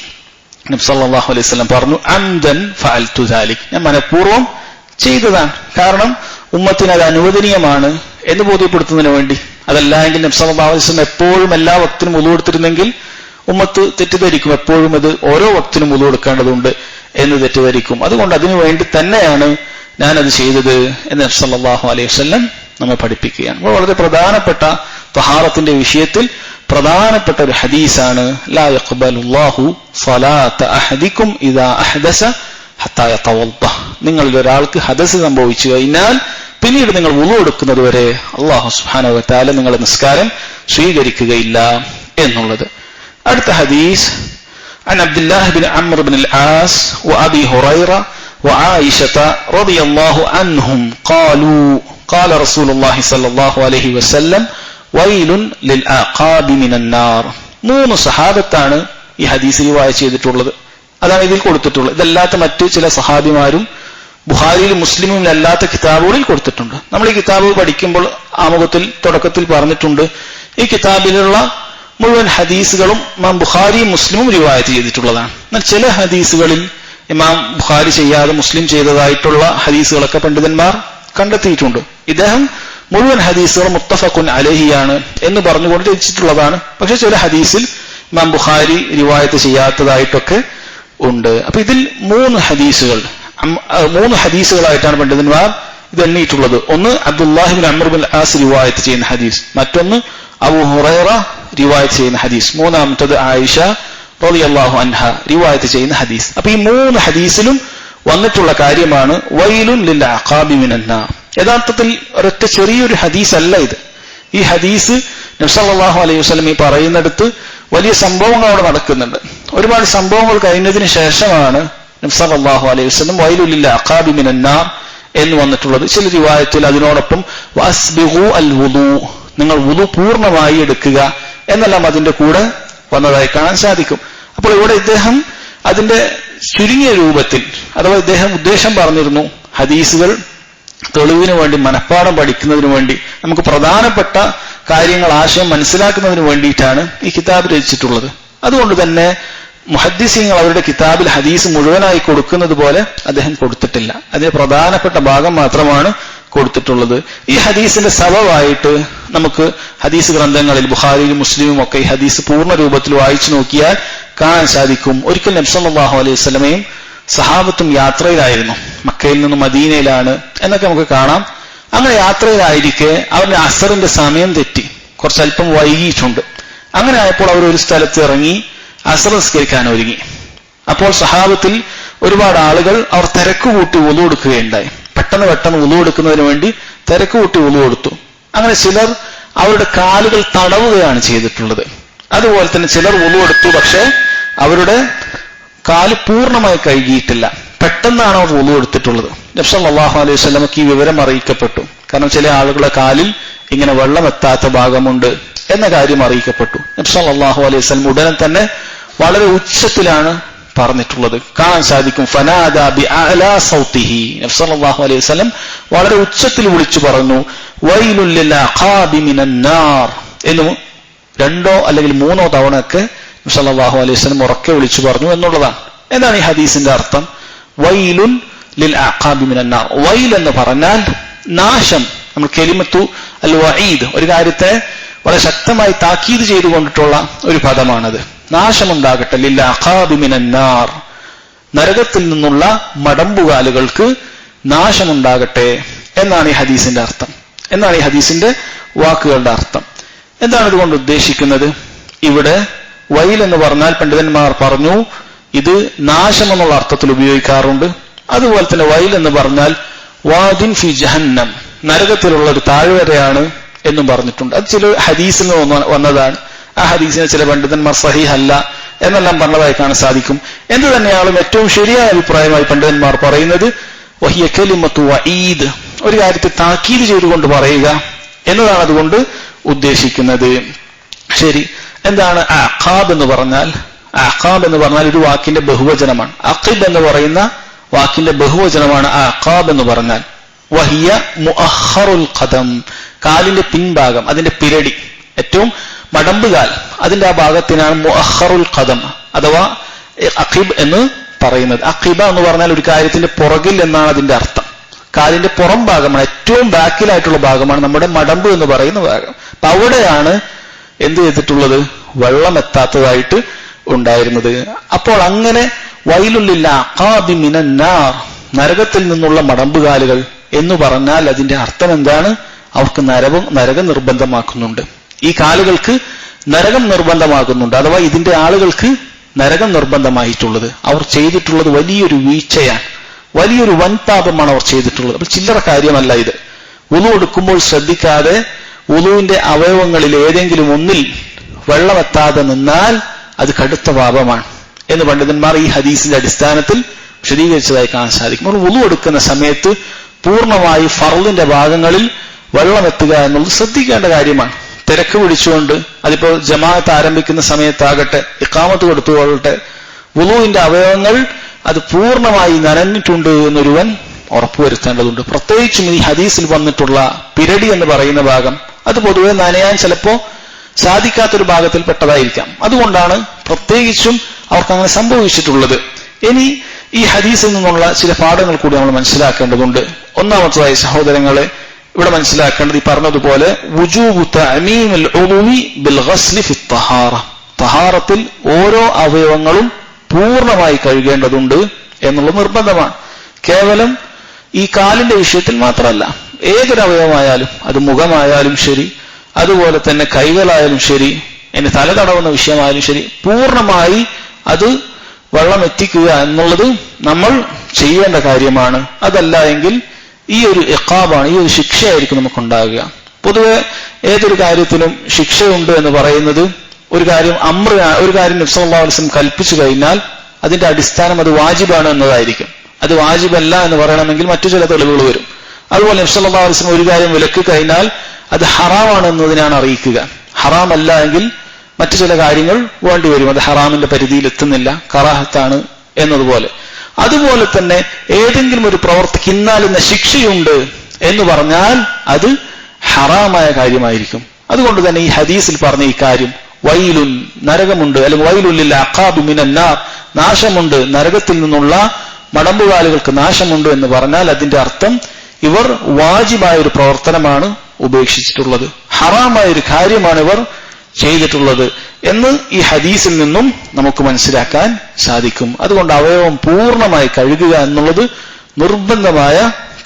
നബി സല്ലല്ലാഹു അലൈഹി വസല്ലം പറഞ്ഞു, അംദൻ ഫഅൽതു ദാലിക്, ഞാൻ മനഃപൂർവ്വം ചെയ്തതാണ്. കാരണം ഉമ്മത്തിന് അത് അനുവദനീയമാണ് എന്ന് ബോധ്യപ്പെടുത്തുന്നതിന് വേണ്ടി. അതല്ല എങ്കിൽ നബി സല്ലല്ലാഹു അലൈഹി വസല്ലം എപ്പോഴും എല്ലാ വക്തിനും വുളു എടുത്തിരുന്നെങ്കിൽ ഉമ്മത്ത് തെറ്റിദ്ധരിക്കും, എപ്പോഴും അത് ഓരോ വക്തിനും വുളു എടുക്കേണ്ടതുണ്ട് എന്ന് തെറ്റിദ്ധരിക്കും. അതുകൊണ്ട് അതിനു വേണ്ടി തന്നെയാണ് ഞാനത് ചെയ്തത് എന്ന് നബി സല്ലല്ലാഹു അലൈഹി വസല്ലം നമ്മെ പഠിപ്പിക്കുകയാണ്. അപ്പോൾ വളരെ പ്രധാനപ്പെട്ട തഹാറത്തിന്റെ വിഷയത്തിൽ പ്രധാനപ്പെട്ട ഒരു ഹദീസാണ് ലാ യഖ്ബലുല്ലാഹു സ്വലാത്ത അഹദിക്കും ഇദാ അഹ്ദസ ഹത്താ യതവദ്ദ, നിങ്ങളിൽ ഒരാൾക്ക് ഹദസ് സംഭവിച്ചു കഴിഞ്ഞാൽ പിന്നീട് നിങ്ങൾ വുളു എടുക്കുന്നത് വരെ അല്ലാഹു സുബ്ഹാനഹു വ തആല നിങ്ങളുടെ നിസ്കാരം സ്വീകരിക്കുകയില്ല എന്നുള്ളത്. അടുത്ത ഹദീസ് عن عبد الله بن عمرو بن العاص وأبي هريرة وعائشة رضي الله عنهم قالوا قال رسول الله صلى الله عليه وسلم ويل للعقاب من النار. 3 സഹാബത്താണ് ഈ ഹദീസ് റിവായത്ത് ചെയ്തിട്ടുള്ളത്. അതാണ് ഇതിൽ കൊടുത്തിട്ടുള്ളത്. ഇതല്ലാത്ത മറ്റ് ചില സഹാബിമാരും ബുഖാരിയിലും മുസ്ലിമിലും അല്ലാത്ത കിതാബുകളിൽ കൊടുത്തിട്ടുണ്ട്. നമ്മൾ ഈ കിതാബ് പഠിക്കുമ്പോൾ ആമുഖത്തിൽ തുടക്കത്തിൽ പറഞ്ഞിട്ടുണ്ട്, ഈ കിതാബിലുള്ള മുഴുവൻ ഹദീസുകളും ഇമാം ബുഖാരിയും മുസ്ലിമും റിവായത്ത് ചെയ്തിട്ടുള്ളതാണ്. എന്നാൽ ചില ഹദീസുകളിൽ ഇമാം ബുഖാരി ചെയ്യാതെ മുസ്ലിം ചെയ്തതായിട്ടുള്ള ഹദീസുകളൊക്കെ പണ്ഡിതന്മാർ കണ്ടെത്തിയിട്ടുണ്ട്. ഇദ്ദേഹം മുഴുവൻ ഹദീസുകൾ മുത്തഫഖുൻ അലൈഹിയാണ് എന്ന് പറഞ്ഞുകൊണ്ട് രചിച്ചിട്ടുള്ളതാണ്. പക്ഷെ ചില ഹദീസിൽ ഇമാം ബുഖാരി റിവായത്ത് ചെയ്യാത്തതായിട്ടൊക്കെ ഉണ്ട്. അപ്പൊ ഇതിൽ 3 ഹദീസുകളായിട്ടാണ് പണ്ഡിതന്മാർ ഇത് എണ്ണിയിട്ടുള്ളത്. ഒന്ന് Abdullahi bin Amr bin as റിവായത്ത് ചെയ്യുന്ന ഹദീസ്, മറ്റൊന്ന് അബൂ ഹുറൈറ റിവായത്ത് ചെയ്യുന്ന ഹദീസ്, മൂന്നാമത്തത് ആയിഷ റളിയല്ലാഹു അൻഹ റിവായത്ത് ചെയ്യുന്ന ഹദീസ്. അപ്പൊ ഈ 3 ഹദീസിലും വന്നിട്ടുള്ള കാര്യമാണ് വൈലുൻ ലിൽ അഖാബി മിനൻ നാർ. യഥാർത്ഥത്തിൽ ഒരൊറ്റ ചെറിയൊരു ഹദീസ് അല്ല ഇത്. ഈ ഹദീസ് നബി സല്ലല്ലാഹു അലൈഹി വസല്ലം ഈ പറയുന്നിടത്ത് വലിയ സംഭവങ്ങൾ അവിടെ നടക്കുന്നുണ്ട്. ഒരുപാട് സംഭവങ്ങൾ കഴിഞ്ഞതിന് ശേഷമാണ് നബി സല്ലല്ലാഹു അലൈഹി വസല്ലം വൈലുൻ ലിൽ അഖാബി മിനൻ നാർ എന്ന് വന്നിട്ടുള്ളത്. ചില റിവായത്തിൽ അതിനോടൊപ്പം വസ്ബിഗു അൽ വുളു, നിങ്ങൾ വുളു പൂർണ്ണമായി എടുക്കുക എന്നെല്ലാം അതിന്റെ കൂടെ വന്നതായി കാണാൻ സാധിക്കും. അപ്പോൾ ഇവിടെ ഇദ്ദേഹം അതിന്റെ ചുരുങ്ങിയ രൂപത്തിൽ, അഥവാ ഇദ്ദേഹം ഉദ്ദേശം പറഞ്ഞിരുന്നു ഹദീസുകൾ തെളിവിന് വേണ്ടി, മനഃപ്പാഠം പഠിക്കുന്നതിന് വേണ്ടി, നമുക്ക് പ്രധാനപ്പെട്ട കാര്യങ്ങൾ ആശയം മനസ്സിലാക്കുന്നതിന് വേണ്ടിയിട്ടാണ് ഈ കിതാബ് രചിച്ചിട്ടുള്ളത്. അതുകൊണ്ട് തന്നെ മുഹദ്ദിസീങ്ങൾ അവരുടെ കിതാബിൽ ഹദീസ് മുഴുവനായി കൊടുക്കുന്നത് പോലെ അദ്ദേഹം കൊടുത്തിട്ടില്ല. അതിന് പ്രധാനപ്പെട്ട ഭാഗം മാത്രമാണ് കൊടുത്തിട്ടുള്ളത്. ഈ ഹദീസിന്റെ സബബായിട്ട് നമുക്ക് ഹദീസ് ഗ്രന്ഥങ്ങളിൽ ബുഖാരിയിലും മുസ്ലിമും ഒക്കെ ഈ ഹദീസ് പൂർണ്ണ രൂപത്തിൽ വായിച്ചു നോക്കിയാൽ കാണാൻ സാധിക്കും. ഒരിക്കൽ നബി സല്ലല്ലാഹു അലൈഹി വസല്ലമയും സഹാബത്തും യാത്രയിലായിരുന്നു. മക്കയിൽ നിന്ന് മദീനയിലാണ് എന്നൊക്കെ നമുക്ക് കാണാം. അങ്ങനെ യാത്രയിലായിരിക്കെ അവരുടെ അസറിന്റെ സമയം തെറ്റി, കുറച്ചല്പം വൈകിയിട്ടുണ്ട്. അങ്ങനെ ആയപ്പോൾ അവർ ഒരു സ്ഥലത്ത് ഇറങ്ങി അസർ നിസ്കരിക്കാൻ ഒരുങ്ങി. അപ്പോൾ സഹാബത്തിൽ ഒരുപാട് ആളുകൾ അവർ തിരക്ക് കൂട്ടി വുളു എടുക്കുകയുണ്ടായി. പെട്ടെന്ന് വുളു എടുക്കുന്നതിന് വേണ്ടി തിരക്ക് കൂട്ടി വുളു എടുത്തു. അങ്ങനെ ചിലർ അവരുടെ കാലുകൾ തടവുകയാണ് ചെയ്തിട്ടുള്ളത്. അതുപോലെ തന്നെ ചിലർ വുളു എടുത്തു, പക്ഷെ അവരുടെ കാല് പൂർണ്ണമായി കഴുകിയിട്ടില്ല. പെട്ടെന്നാണ് അവർ വുളു എടുത്തിട്ടുള്ളത്. നബി സല്ലല്ലാഹു അലൈഹി വസല്ലമക്ക് ഈ വിവരം അറിയിക്കപ്പെട്ടു. കാരണം ചില ആളുകളുടെ കാലിൽ ഇങ്ങനെ വെള്ളം എത്താത്ത ഭാഗമുണ്ട് എന്ന കാര്യം അറിയിക്കപ്പെട്ടു. നബി സല്ലല്ലാഹു അലൈഹി വസല്ലം ഉടനെ തന്നെ വളരെ ഉച്ചത്തിലാണ് പറഞ്ഞിട്ടുള്ളത്. കാണാൻ സാധിക്കും ഫനാദാ ബിഅഅലാ സൗതിഹി, നബി സല്ലല്ലാഹു അലൈഹി വസല്ലം വളരെ ഉച്ചത്തിൽ വിളിച്ചു പറഞ്ഞു വൈലുൽ ലിൽ അഖാബി മിനൻ നാർ എന്ന് 2 അല്ലെങ്കിൽ 3 തവണയൊക്കെ നബി സല്ലല്ലാഹു അലൈഹി വസല്ലം ഉറക്കെ വിളിച്ചു പറഞ്ഞു എന്നുള്ളതാണ്. എന്താണ് ഈ ഹദീസിന്റെ അർത്ഥം? വൈലുൽ ലിൽ അഖാബി മിനൻ നാർ. വൈൽ എന്ന് പറഞ്ഞാൽ നാശം. നമ്മൾ കലിമത്തു അൽ വഈദ്, ഒരു കാര്യത്തെ വളരെ ശക്തമായി താക്കീത് ചെയ്തുകൊണ്ടിട്ടുള്ള ഒരു പദമാണത്. നാശമുണ്ടാകട്ടെ, ലിൽ അഖാബി മിനൻ നാർ, നരകത്തിൽ നിന്നുള്ള മടമ്പുകാലുകൾക്ക് നാശമുണ്ടാകട്ടെ എന്നാണ് ഈ ഹദീസിന്റെ അർത്ഥം. എന്നാണ് ഈ ഹദീസിന്റെ വാക്കുകളുടെ അർത്ഥം. എന്താണ് ഇതുകൊണ്ട് ഉദ്ദേശിക്കുന്നത്? ഇവിടെ വൈൽ എന്ന് പറഞ്ഞാൽ പണ്ഡിതന്മാർ പറഞ്ഞു ഇത് നാശം എന്നുള്ള അർത്ഥത്തിൽ ഉപയോഗിക്കാറുണ്ട്. അതുപോലെ തന്നെ വൈൽ എന്ന് പറഞ്ഞാൽ വാദിൻ ഫി ജഹന്നം, നരകത്തിലുള്ള ഒരു താഴ്വരയാണ് എന്നും പറഞ്ഞിട്ടുണ്ട്. അത് ചില ഹദീസിൽ നിന്ന് വന്നതാണ്. ആ ഹദീസിനെ ചില പണ്ഡിതന്മാർ സഹീഹ് അല്ല എന്നെല്ലാം പറഞ്ഞതായി കാണാൻ സാധിക്കും. എന്ത് തന്നെയാളും ഏറ്റവും ശരിയായ അഭിപ്രായമായി പണ്ഡിതന്മാർ പറയുന്നത് വഹിയ കലിമത്തു വഈദ്, ഒരു കാര്യത്തെ താക്കീത് ചെയ്തുകൊണ്ട് പറയുക എന്നതാണ് അതുകൊണ്ട് ഉദ്ദേശിക്കുന്നത്. ശരി, എന്താണ് അഖാബ് എന്ന് പറഞ്ഞാൽ? അഖാബ് എന്ന് പറഞ്ഞാൽ ഒരു വാക്കിന്റെ ബഹുവചനമാണ്. അഖിബ് എന്ന് പറയുന്ന വാക്കിന്റെ ബഹുവചനമാണ് അഖാബ് എന്ന് പറഞ്ഞാൽ. വഹിയ മുഅഖറുൽ ഖദം, കാലിന്റെ പിൻഭാഗം, അതിന്റെ പിരടി, ഏറ്റവും മടമ്പുകാൽ, അതിന്റെ ആ ഭാഗത്തിനാണ് മുഅഖറുൽ ഖദം അഥവാ അഖിബ് എന്ന് പറയുന്നത്. അഖിബ എന്ന് പറഞ്ഞാൽ ഒരു കാര്യത്തിന്റെ പുറകിൽ എന്നാണ് അതിന്റെ അർത്ഥം. കാലിന്റെ പുറം ഭാഗമാണ്, ഏറ്റവും ബാക്കിലായിട്ടുള്ള ഭാഗമാണ് നമ്മുടെ മടമ്പ് എന്ന് പറയുന്ന ഭാഗം. അപ്പൊ അവിടെയാണ് എന്ത് ചെയ്തിട്ടുള്ളത്? വെള്ളം എത്താത്തതായിട്ട് ഉണ്ടായിരുന്നത്. അപ്പോൾ അങ്ങനെ വൈലുൽ ലിൽ അഖാബി മിനൻ നാർ, നരകത്തിൽ നിന്നുള്ള മടമ്പുകാലുകൾ എന്ന് പറഞ്ഞാൽ അതിന്റെ അർത്ഥം എന്താണ്? അവർക്ക് നരകം നിർബന്ധമാക്കുന്നുണ്ട്. ഈ കാലുകൾക്ക് നരകം നിർബന്ധമാകുന്നുണ്ട്. അഥവാ ഇതിന്റെ ആളുകൾക്ക് നരകം നിർബന്ധമായിട്ടുള്ളത്. അവർ ചെയ്തിട്ടുള്ളത് വലിയൊരു വീഴ്ചയാണ്, വലിയൊരു വൻപാപമാണ് അവർ ചെയ്തിട്ടുള്ളത്. അപ്പോൾ ചില്ലറ കാര്യമല്ല ഇത്. വുളു എടുക്കുമ്പോൾ ശ്രദ്ധിക്കാതെ വുളുവിന്റെ അവയവങ്ങളിൽ ഏതെങ്കിലും ഒന്നിൽ വെള്ളമെത്താതെ നിന്നാൽ അത് കടുത്ത പാപമാണ് എന്ന് പണ്ഡിതന്മാർ ഈ ഹദീസിന്റെ അടിസ്ഥാനത്തിൽ വിശദീകരിച്ചതായി കാണാൻ സാധിക്കും. നമ്മൾ വുളു എടുക്കുന്ന സമയത്ത് പൂർണ്ണമായി ഫർളിന്റെ ഭാഗങ്ങളിൽ വെള്ളമെത്തുക എന്നുള്ളത് ശ്രദ്ധിക്കേണ്ട കാര്യമാണ്. തിരക്ക് പിടിച്ചുകൊണ്ട്, അതിപ്പോ ജമാഅത്ത് ആരംഭിക്കുന്ന സമയത്താകട്ടെ, ഇഖാമത്ത് കൊടുത്തുകൊള്ളട്ടെ, വുളുവിന്റെ അവയവങ്ങൾ അത് പൂർണ്ണമായി നനഞ്ഞിട്ടുണ്ട് എന്നൊരുവൻ ഉറപ്പുവരുത്തേണ്ടതുണ്ട്. പ്രത്യേകിച്ചും ഈ ഹദീസിൽ വന്നിട്ടുള്ള പിരടി എന്ന് പറയുന്ന ഭാഗം അത് പൊതുവെ നനയാൻ ചിലപ്പോ സാധിക്കാത്തൊരു ഭാഗത്തിൽ പെട്ടതായിരിക്കാം. അതുകൊണ്ടാണ് പ്രത്യേകിച്ചും അവർക്ക് അങ്ങനെ സംഭവിച്ചിട്ടുള്ളത്. ഇനി ഈ ഹദീസിൽ നിന്നുള്ള ചില പാഠങ്ങൾ കൂടി നമ്മൾ മനസ്സിലാക്കേണ്ടതുണ്ട്. ഒന്നാമത്തതായി സഹോദരങ്ങളെ, ഇവിടെ മനസ്സിലാക്കേണ്ടത് ഈ പറഞ്ഞതുപോലെ വുജൂബു തഅമീമുൽ ഉളൂവി ബിൽ ഗസ്ലി ഫി ത്വഹാറ, ത്വഹാറത്തിൽ ഓരോ അവയവങ്ങളും പൂർണ്ണമായി കഴുകേണ്ടതുണ്ട് എന്നുള്ളത് നിർബന്ധമാണ്. കേവലം ഈ കാലിന്റെ വിഷയത്തിൽ മാത്രമല്ല, ഏതൊരു അവയവമായാലും, അത് മുഖമായാലും ശരി, അതുപോലെ തന്നെ കൈകളായാലും ശരി, ഇനി തല തടവുന്ന വിഷയമായാലും ശരി, പൂർണ്ണമായി അത് വെള്ളം എത്തിക്കുക എന്നുള്ളത് നമ്മൾ ചെയ്യേണ്ട കാര്യമാണ്. അതല്ല എങ്കിൽ ഈ ഒരു ഇഖാബാണ്, ഈ ഒരു ശിക്ഷയായിരിക്കും നമുക്കുണ്ടാകുക. പൊതുവെ ഏതൊരു കാര്യത്തിനും ശിക്ഷയുണ്ട് എന്ന് പറയുന്നത് ഒരു കാര്യം ഒരു കാര്യം നബി സല്ലല്ലാഹു അലൈഹി വസല്ലം കൽപ്പിച്ചു കഴിഞ്ഞാൽ അതിന്റെ അടിസ്ഥാനം അത് വാജിബാണ് എന്നതായിരിക്കും. അത് വാജിബല്ല എന്ന് പറയണമെങ്കിൽ മറ്റു ചില തെളിവുകൾ വരും. അതുപോലെ നബി സല്ലല്ലാഹു അലൈഹി വസല്ലം ഒരു കാര്യം വിലക്കി കഴിഞ്ഞാൽ അത് ഹറാമാണ് എന്നതിനാണ് അറിയിക്കുക. ഹറാമല്ല എങ്കിൽ മറ്റു ചില കാര്യങ്ങൾ വേണ്ടി വരും, അത് ഹറാമിന്റെ പരിധിയിൽ എത്തുന്നില്ല, കറാഹത്താണ് എന്നതുപോലെ. അതുപോലെ തന്നെ ഏതെങ്കിലും ഒരു പ്രവർത്തിക്ക് ഇന്നാലിന്ന ശിക്ഷയുണ്ട് എന്ന് പറഞ്ഞാൽ അത് ഹറാമായ കാര്യമായിരിക്കും. അതുകൊണ്ട് തന്നെ ഈ ഹദീസിൽ പറഞ്ഞ ഈ കാര്യം വൈലുൻ, നരകമുണ്ട്, അല്ലെങ്കിൽ വൈലുൽ ലിൽ അഖാബി മിനൻ നാർ, നാശമുണ്ട്, നരകത്തിൽ നിന്നുള്ള മടമ്പുകാലുകൾക്ക് നാശമുണ്ട് എന്ന് പറഞ്ഞാൽ അതിന്റെ അർത്ഥം ഇവർ വാജിബായ ഒരു പ്രവർത്തനമാണ് ഉപേക്ഷിച്ചിട്ടുള്ളത്, ഹറാമായ ഒരു കാര്യമാണ് ഇവർ ചെയ്തിട്ടുള്ളത് എന്ന് ഈ ഹദീസിൽ നിന്നും നമുക്ക് മനസ്സിലാക്കാൻ സാധിക്കും. അതുകൊണ്ട് അവയവം പൂർണ്ണമായി കഴുകുക എന്നുള്ളത് നിർബന്ധമായ